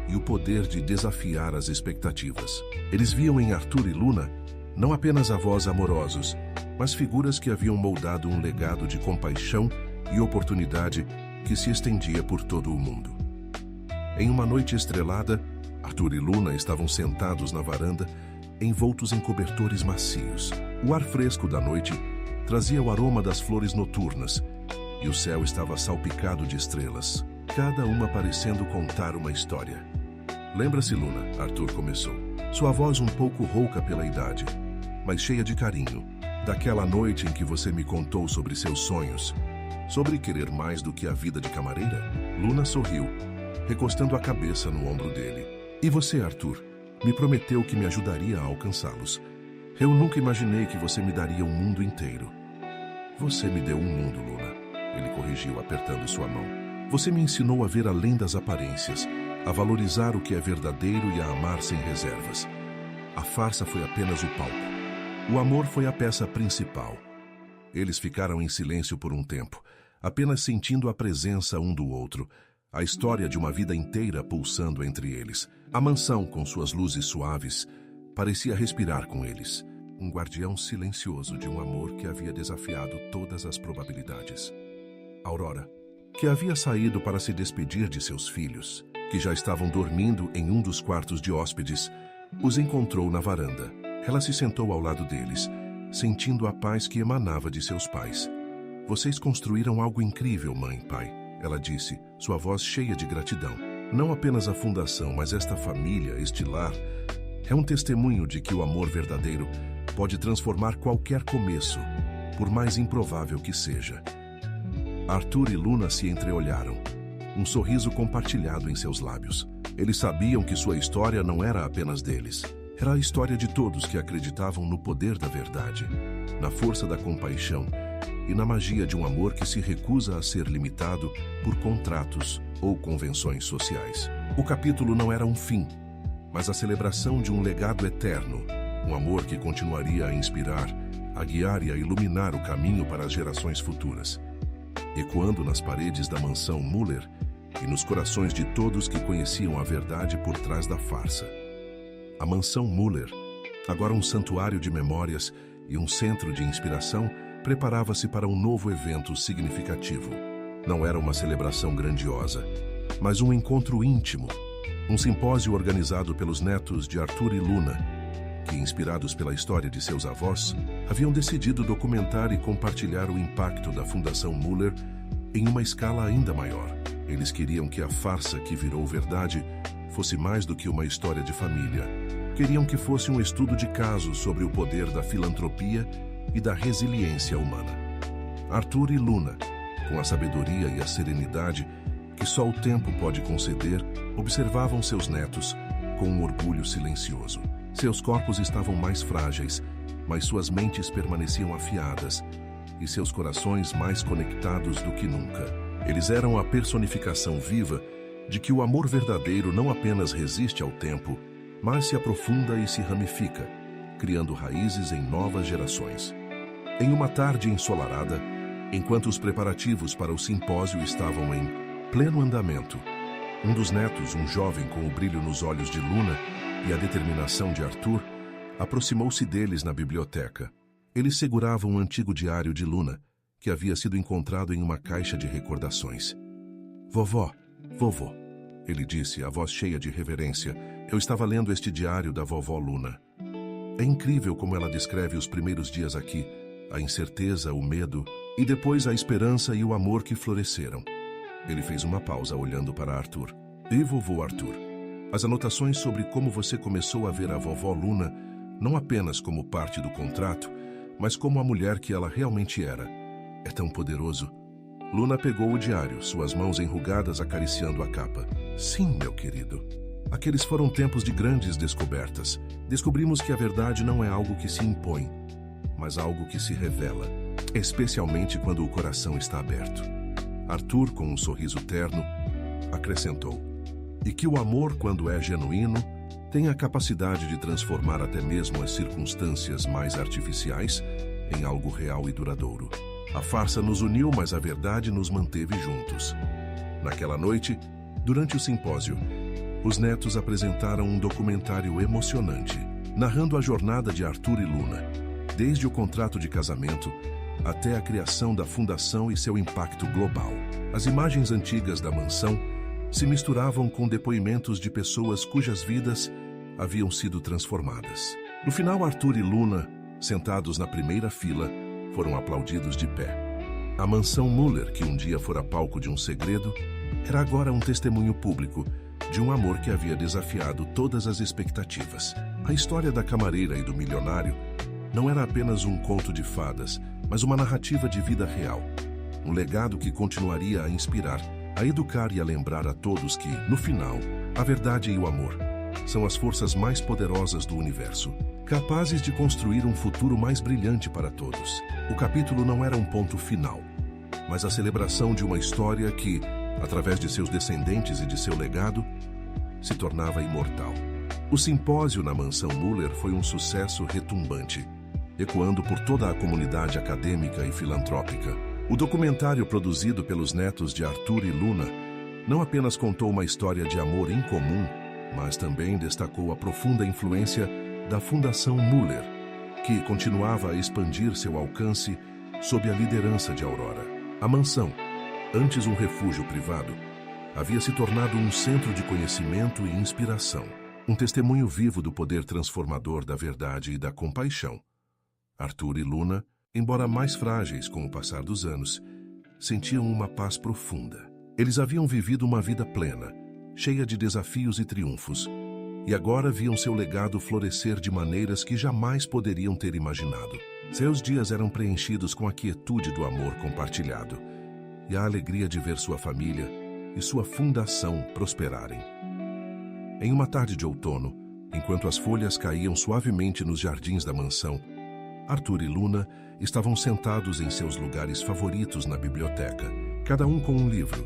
S1: e o poder de desafiar as expectativas. Eles viam em Arthur e Luna não apenas avós amorosos, mas figuras que haviam moldado um legado de compaixão e oportunidade que se estendia por todo o mundo. Em uma noite estrelada, Arthur e Luna estavam sentados na varanda, envoltos em cobertores macios. O ar fresco da noite trazia o aroma das flores noturnas e o céu estava salpicado de estrelas, cada uma parecendo contar uma história. Lembra-se, Luna, Arthur começou. Sua voz um pouco rouca pela idade, mas cheia de carinho. Daquela noite em que você me contou sobre seus sonhos, sobre querer mais do que a vida de camareira? Luna sorriu, recostando a cabeça no ombro dele. E você, Arthur? Me prometeu que me ajudaria a alcançá-los. Eu nunca imaginei que você me daria um mundo inteiro. Você me deu um mundo, Luna. Ele corrigiu, apertando sua mão. Você me ensinou a ver além das aparências, a valorizar o que é verdadeiro e a amar sem reservas. A farsa foi apenas o palco. O amor foi a peça principal. Eles ficaram em silêncio por um tempo, apenas sentindo a presença um do outro, a história de uma vida inteira pulsando entre eles. A mansão, com suas luzes suaves, parecia respirar com eles. Um guardião silencioso de um amor que havia desafiado todas as probabilidades. Aurora, que havia saído para se despedir de seus filhos, que já estavam dormindo em um dos quartos de hóspedes, os encontrou na varanda. Ela se sentou ao lado deles, sentindo a paz que emanava de seus pais. Vocês construíram algo incrível, mãe, pai, ela disse, sua voz cheia de gratidão. Não apenas a fundação, mas esta família, este lar, é um testemunho de que o amor verdadeiro pode transformar qualquer começo, por mais improvável que seja. Arthur e Luna se entreolharam, um sorriso compartilhado em seus lábios. Eles sabiam que sua história não era apenas deles. Era a história de todos que acreditavam no poder da verdade, na força da compaixão e na magia de um amor que se recusa a ser limitado por contratos ou convenções sociais. O capítulo não era um fim, mas a celebração de um legado eterno, um amor que continuaria a inspirar, a guiar e a iluminar o caminho para as gerações futuras. Ecoando nas paredes da mansão Muller e nos corações de todos que conheciam a verdade por trás da farsa. A mansão Muller, agora um santuário de memórias e um centro de inspiração, preparava-se para um novo evento significativo. Não era uma celebração grandiosa, mas um encontro íntimo, um simpósio organizado pelos netos de Arthur e Luna, que, inspirados pela história de seus avós, haviam decidido documentar e compartilhar o impacto da Fundação Muller em uma escala ainda maior. Eles queriam que a farsa que virou verdade fosse mais do que uma história de família. Queriam que fosse um estudo de caso sobre o poder da filantropia e da resiliência humana. Arthur e Luna, com a sabedoria e a serenidade que só o tempo pode conceder, observavam seus netos com um orgulho silencioso. Seus corpos estavam mais frágeis, mas suas mentes permaneciam afiadas e seus corações mais conectados do que nunca. Eles eram a personificação viva de que o amor verdadeiro não apenas resiste ao tempo, mas se aprofunda e se ramifica, criando raízes em novas gerações. Em uma tarde ensolarada, enquanto os preparativos para o simpósio estavam em pleno andamento, um dos netos, um jovem com o brilho nos olhos de Luna e a determinação de Arthur, aproximou-se deles na biblioteca. Ele segurava um antigo diário de Luna, que havia sido encontrado em uma caixa de recordações. Vovó, ele disse, a voz cheia de reverência. Eu estava lendo este diário da vovó Luna. É incrível como ela descreve os primeiros dias aqui, a incerteza, o medo, e depois a esperança e o amor que floresceram. Ele fez uma pausa olhando para Arthur. E vovô Arthur, as anotações sobre como você começou a ver a vovó Luna não apenas como parte do contrato, mas como a mulher que ela realmente era. É tão poderoso. Luna pegou o diário, suas mãos enrugadas acariciando a capa. Sim, meu querido. Aqueles foram tempos de grandes descobertas. Descobrimos que a verdade não é algo que se impõe, mas algo que se revela, especialmente quando o coração está aberto. Arthur, com um sorriso terno, acrescentou: e que o amor, quando é genuíno, tem a capacidade de transformar até mesmo as circunstâncias mais artificiais em algo real e duradouro. A farsa nos uniu, mas a verdade nos manteve juntos. Naquela noite, durante o simpósio, os netos apresentaram um documentário emocionante, narrando a jornada de Arthur e Luna, desde o contrato de casamento até a criação da fundação e seu impacto global. As imagens antigas da mansão se misturavam com depoimentos de pessoas cujas vidas haviam sido transformadas. No final, Arthur e Luna, sentados na primeira fila, foram aplaudidos de pé. A mansão Muller, que um dia fora palco de um segredo, era agora um testemunho público de um amor que havia desafiado todas as expectativas. A história da camareira e do milionário não era apenas um conto de fadas, mas uma narrativa de vida real. Um legado que continuaria a inspirar, a educar e a lembrar a todos que, no final, a verdade e o amor são as forças mais poderosas do universo, capazes de construir um futuro mais brilhante para todos. O capítulo não era um ponto final, mas a celebração de uma história que, através de seus descendentes e de seu legado, se tornava imortal. O simpósio na mansão Muller foi um sucesso retumbante, ecoando por toda a comunidade acadêmica e filantrópica. O documentário produzido pelos netos de Arthur e Luna não apenas contou uma história de amor incomum, mas também destacou a profunda influência da Fundação Muller, que continuava a expandir seu alcance sob a liderança de Aurora. A mansão, antes um refúgio privado, havia se tornado um centro de conhecimento e inspiração, um testemunho vivo do poder transformador da verdade e da compaixão. Arthur e Luna, embora mais frágeis com o passar dos anos, sentiam uma paz profunda. Eles haviam vivido uma vida plena, cheia de desafios e triunfos, e agora viam seu legado florescer de maneiras que jamais poderiam ter imaginado. Seus dias eram preenchidos com a quietude do amor compartilhado e a alegria de ver sua família e sua fundação prosperarem. Em uma tarde de outono, enquanto as folhas caíam suavemente nos jardins da mansão, Arthur e Luna estavam sentados em seus lugares favoritos na biblioteca, cada um com um livro,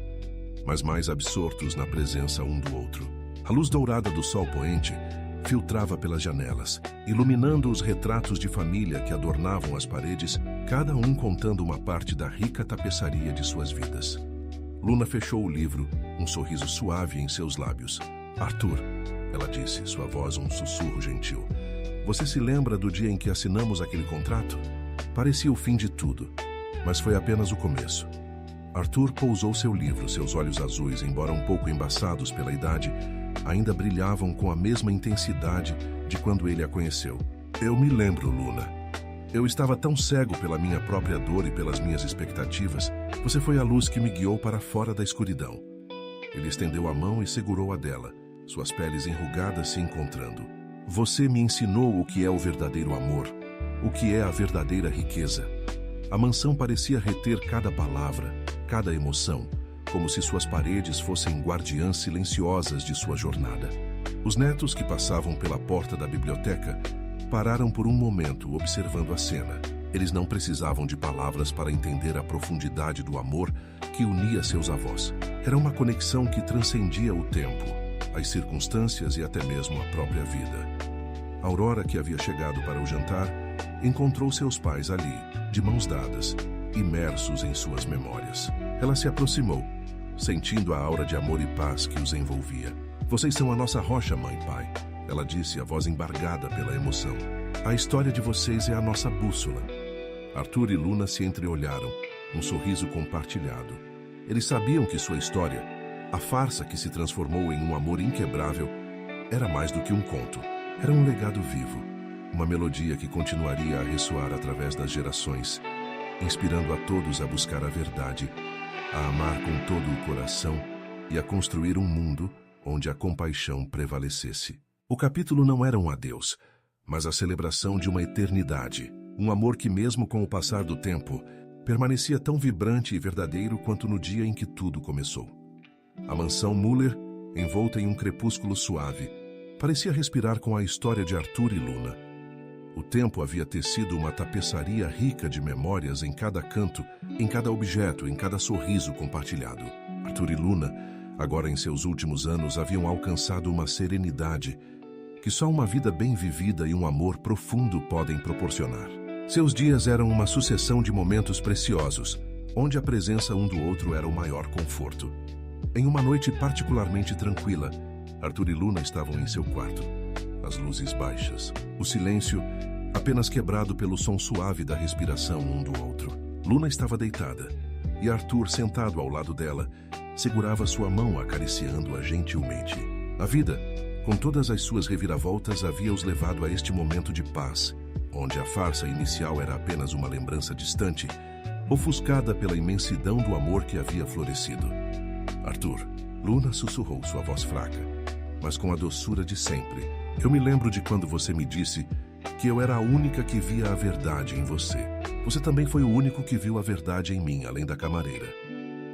S1: mas mais absortos na presença um do outro. A luz dourada do sol poente filtrava pelas janelas, iluminando os retratos de família que adornavam as paredes, cada um contando uma parte da rica tapeçaria de suas vidas. Luna fechou o livro, um sorriso suave em seus lábios. "Arthur", ela disse, sua voz um sussurro gentil. "Você se lembra do dia em que assinamos aquele contrato? Parecia o fim de tudo, mas foi apenas o começo." Arthur pousou seu livro, seus olhos azuis, embora um pouco embaçados pela idade, ainda brilhavam com a mesma intensidade de quando ele a conheceu. "Eu me lembro, Luna. Eu estava tão cego pela minha própria dor e pelas minhas expectativas. Você foi a luz que me guiou para fora da escuridão." Ele estendeu a mão e segurou a dela, suas peles enrugadas se encontrando. "Você me ensinou o que é o verdadeiro amor, o que é a verdadeira riqueza." A mansão parecia reter cada palavra, cada emoção, como se suas paredes fossem guardiãs silenciosas de sua jornada. Os netos que passavam pela porta da biblioteca pararam por um momento observando a cena. Eles não precisavam de palavras para entender a profundidade do amor que unia seus avós. Era uma conexão que transcendia o tempo, as circunstâncias e até mesmo a própria vida. Aurora, que havia chegado para o jantar, encontrou seus pais ali, de mãos dadas, imersos em suas memórias. Ela se aproximou, sentindo a aura de amor e paz que os envolvia. "Vocês são a nossa rocha, mãe e pai", ela disse, a voz embargada pela emoção. "A história de vocês é a nossa bússola." Arthur e Luna se entreolharam, um sorriso compartilhado. Eles sabiam que sua história, a farsa que se transformou em um amor inquebrável, era mais do que um conto. Era um legado vivo, uma melodia que continuaria a ressoar através das gerações, inspirando a todos a buscar a verdade, a amar com todo o coração e a construir um mundo onde a compaixão prevalecesse. O capítulo não era um adeus, mas a celebração de uma eternidade, um amor que, mesmo com o passar do tempo, permanecia tão vibrante e verdadeiro quanto no dia em que tudo começou. A mansão Muller, envolta em um crepúsculo suave, parecia respirar com a história de Arthur e Luna. O tempo havia tecido uma tapeçaria rica de memórias em cada canto, em cada objeto, em cada sorriso compartilhado. Arthur e Luna, agora em seus últimos anos, haviam alcançado uma serenidade que só uma vida bem vivida e um amor profundo podem proporcionar. Seus dias eram uma sucessão de momentos preciosos, onde a presença um do outro era o maior conforto. Em uma noite particularmente tranquila, Arthur e Luna estavam em seu quarto. As luzes baixas, o silêncio apenas quebrado pelo som suave da respiração um do outro. Luna estava deitada, e Arthur, sentado ao lado dela, segurava sua mão acariciando-a gentilmente. A vida, com todas as suas reviravoltas, havia os levado a este momento de paz, onde a farsa inicial era apenas uma lembrança distante, ofuscada pela imensidão do amor que havia florescido. "Arthur", Luna sussurrou, sua voz fraca, mas com a doçura de sempre. "Eu me lembro de quando você me disse que eu era a única que via a verdade em você. Você também foi o único que viu a verdade em mim, além da camareira."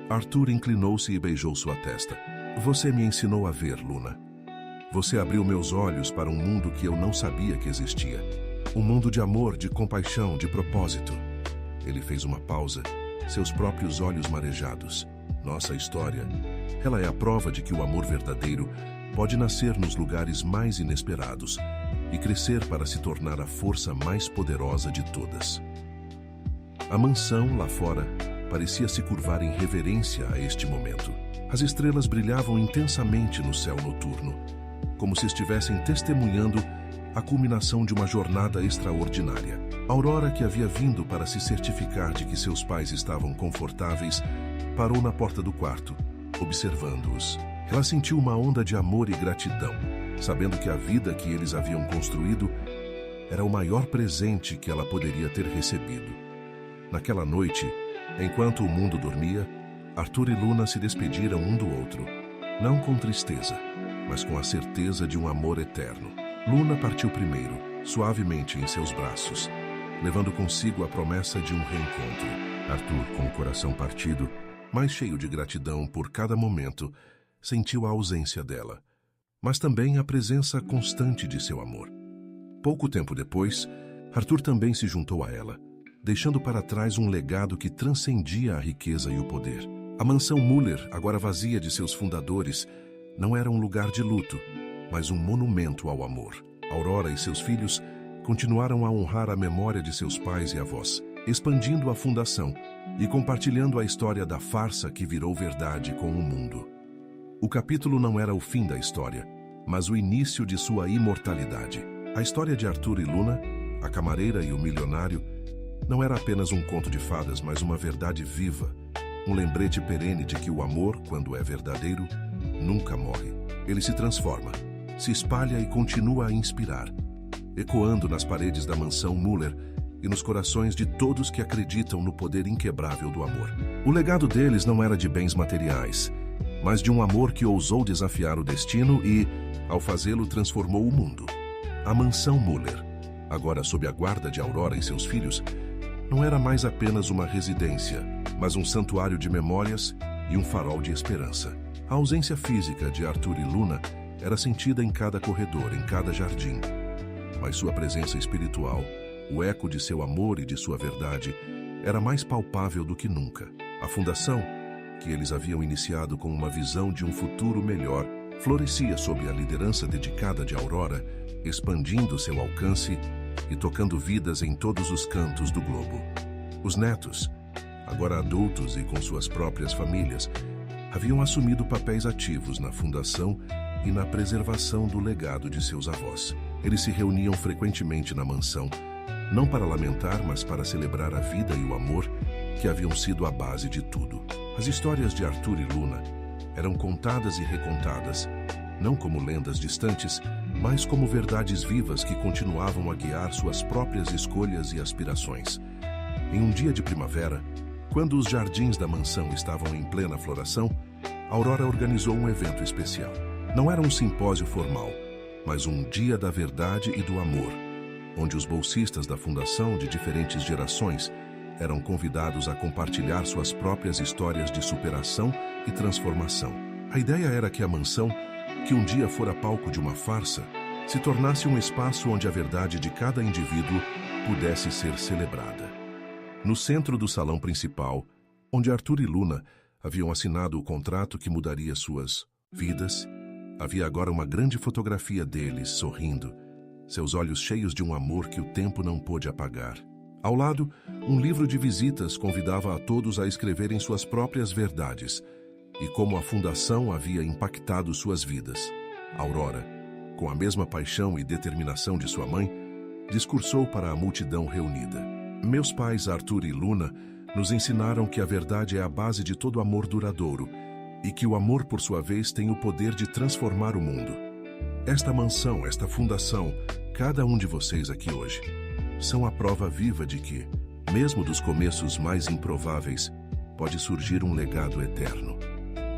S1: Arthur inclinou-se e beijou sua testa. "Você me ensinou a ver, Luna." Você abriu meus olhos para um mundo que eu não sabia que existia. Um mundo de amor, de compaixão, de propósito. Ele fez uma pausa, seus próprios olhos marejados. Nossa história, ela é a prova de que o amor verdadeiro pode nascer nos lugares mais inesperados e crescer para se tornar a força mais poderosa de todas. A mansão lá fora parecia se curvar em reverência a este momento. As estrelas brilhavam intensamente no céu noturno, como se estivessem testemunhando a culminação de uma jornada extraordinária. Aurora, que havia vindo para se certificar de que seus pais estavam confortáveis, parou na porta do quarto, observando-os. Ela sentiu uma onda de amor e gratidão, sabendo que a vida que eles haviam construído era o maior presente que ela poderia ter recebido. Naquela noite, enquanto o mundo dormia, Arthur e Luna se despediram um do outro, não com tristeza, mas com a certeza de um amor eterno. Luna partiu primeiro, suavemente em seus braços, levando consigo a promessa de um reencontro. Arthur, com o coração partido, mais cheio de gratidão por cada momento, sentiu a ausência dela, mas também a presença constante de seu amor. Pouco tempo depois, Arthur também se juntou a ela, deixando para trás um legado que transcendia a riqueza e o poder. A mansão Muller, agora vazia de seus fundadores, não era um lugar de luto, mas um monumento ao amor. Aurora e seus filhos continuaram a honrar a memória de seus pais e avós, expandindo a fundação e compartilhando a história da farsa que virou verdade com o mundo. O capítulo não era o fim da história, mas o início de sua imortalidade. A história de Arthur e Luna, a camareira e o milionário, não era apenas um conto de fadas, mas uma verdade viva, um lembrete perene de que o amor, quando é verdadeiro, nunca morre. Ele se transforma, se espalha e continua a inspirar, ecoando nas paredes da mansão Muller e nos corações de todos que acreditam no poder inquebrável do amor. O legado deles não era de bens materiais, mas de um amor que ousou desafiar o destino e, ao fazê-lo, transformou o mundo. A mansão Muller, agora sob a guarda de Aurora e seus filhos, não era mais apenas uma residência, mas um santuário de memórias e um farol de esperança. A ausência física de Arthur e Luna era sentida em cada corredor, em cada jardim, mas sua presença espiritual, o eco de seu amor e de sua verdade, era mais palpável do que nunca. A fundação, que eles haviam iniciado com uma visão de um futuro melhor, florescia sob a liderança dedicada de Aurora, expandindo seu alcance e tocando vidas em todos os cantos do globo. Os netos, agora adultos e com suas próprias famílias, haviam assumido papéis ativos na fundação e na preservação do legado de seus avós. Eles se reuniam frequentemente na mansão, não para lamentar, mas para celebrar a vida e o amor que haviam sido a base de tudo. As histórias de Arthur e Luna eram contadas e recontadas, não como lendas distantes, mas como verdades vivas que continuavam a guiar suas próprias escolhas e aspirações. Em um dia de primavera, quando os jardins da mansão estavam em plena floração, Aurora organizou um evento especial. Não era um simpósio formal, mas um dia da verdade e do amor, onde os bolsistas da fundação de diferentes gerações eram convidados a compartilhar suas próprias histórias de superação e transformação. A ideia era que a mansão, que um dia fora palco de uma farsa, se tornasse um espaço onde a verdade de cada indivíduo pudesse ser celebrada. No centro do salão principal, onde Arthur e Luna haviam assinado o contrato que mudaria suas vidas, havia agora uma grande fotografia deles sorrindo, seus olhos cheios de um amor que o tempo não pôde apagar. Ao lado, um livro de visitas convidava a todos a escreverem suas próprias verdades e como a fundação havia impactado suas vidas. Aurora, com a mesma paixão e determinação de sua mãe, discursou para a multidão reunida. Meus pais, Arthur e Luna, nos ensinaram que a verdade é a base de todo amor duradouro e que o amor, por sua vez, tem o poder de transformar o mundo. Esta mansão, esta fundação, cada um de vocês aqui hoje, são a prova viva de que, mesmo dos começos mais improváveis, pode surgir um legado eterno.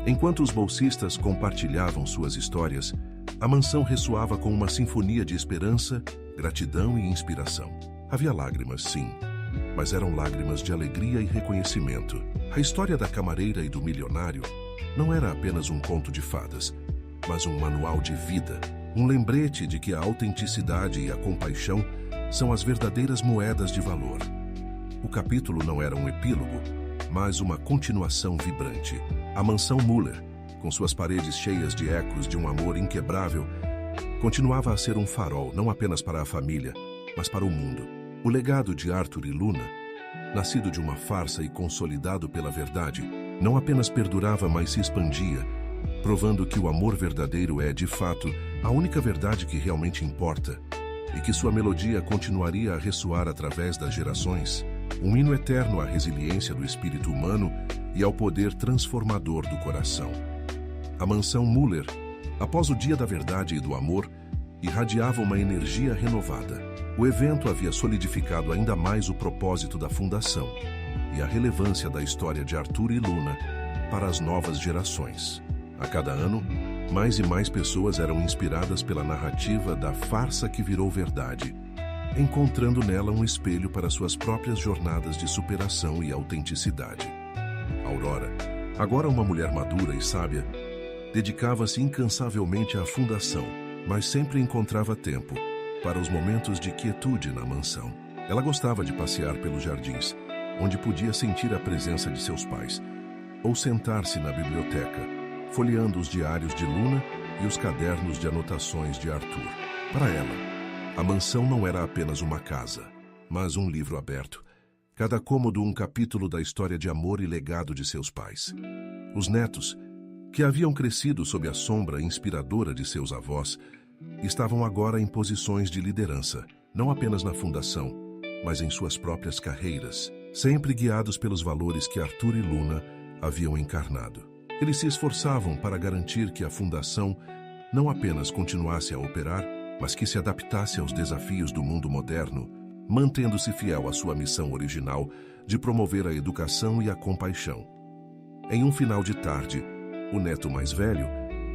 S1: Enquanto os bolsistas compartilhavam suas histórias, a mansão ressoava com uma sinfonia de esperança, gratidão e inspiração. Havia lágrimas, sim, mas eram lágrimas de alegria e reconhecimento. A história da camareira e do milionário não era apenas um conto de fadas, mas um manual de vida, Um lembrete de que a autenticidade e a compaixão são as verdadeiras moedas de valor. O capítulo não era um epílogo, mas uma continuação vibrante. A mansão Muller, com suas paredes cheias de ecos de um amor inquebrável, continuava a ser um farol não apenas para a família, mas para o mundo. O legado de Arthur e Luna, nascido de uma farsa e consolidado pela verdade, não apenas perdurava, mas se expandia, provando que o amor verdadeiro é, de fato, a única verdade que realmente importa, e que sua melodia continuaria a ressoar através das gerações, um hino eterno à resiliência do espírito humano e ao poder transformador do coração. A mansão Muller, após o Dia da Verdade e do Amor, irradiava uma energia renovada. O evento havia solidificado ainda mais o propósito da fundação e a relevância da história de Arthur e Luna para as novas gerações. A cada ano, mais e mais pessoas eram inspiradas pela narrativa da farsa que virou verdade, encontrando nela um espelho para suas próprias jornadas de superação e autenticidade. Aurora, agora uma mulher madura e sábia, dedicava-se incansavelmente à fundação, mas sempre encontrava tempo para os momentos de quietude na mansão. Ela gostava de passear pelos jardins, onde podia sentir a presença de seus pais, ou sentar-se na biblioteca, folheando os diários de Luna e os cadernos de anotações de Arthur. Para ela, a mansão não era apenas uma casa, mas um livro aberto, cada cômodo um capítulo da história de amor e legado de seus pais. Os netos, que haviam crescido sob a sombra inspiradora de seus avós, estavam agora em posições de liderança, não apenas na fundação, mas em suas próprias carreiras, sempre guiados pelos valores que Arthur e Luna haviam encarnado. Eles se esforçavam para garantir que a fundação não apenas continuasse a operar, mas que se adaptasse aos desafios do mundo moderno, mantendo-se fiel à sua missão original de promover a educação e a compaixão. Em um final de tarde, o neto mais velho,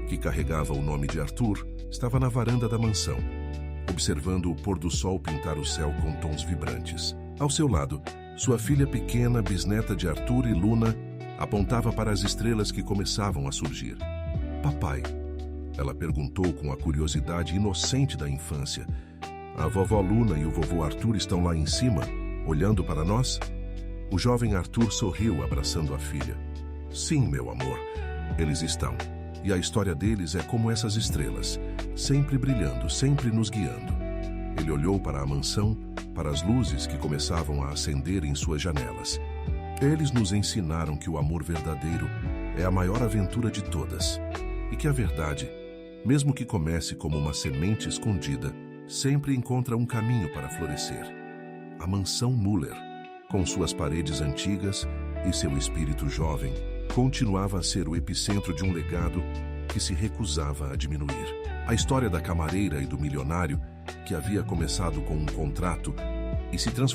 S1: que carregava o nome de Arthur, estava na varanda da mansão, observando o pôr do sol pintar o céu com tons vibrantes. Ao seu lado, sua filha pequena, bisneta de Arthur e Luna, apontava para as estrelas que começavam a surgir. "Papai?", ela perguntou com a curiosidade inocente da infância. "A vovó Luna e o vovô Arthur estão lá em cima, olhando para nós?" O jovem Arthur sorriu, abraçando a filha. "Sim, meu amor, eles estão. E a história deles é como essas estrelas, sempre brilhando, sempre nos guiando." Ele olhou para a mansão, para as luzes que começavam a acender em suas janelas. "Eles nos ensinaram que o amor verdadeiro é a maior aventura de todas, e que a verdade, mesmo que comece como uma semente escondida, sempre encontra um caminho para florescer." A mansão Muller, com suas paredes antigas e seu espírito jovem, continuava a ser o epicentro de um legado que se recusava a diminuir. A história da camareira e do milionário, que havia começado com um contrato e se transformou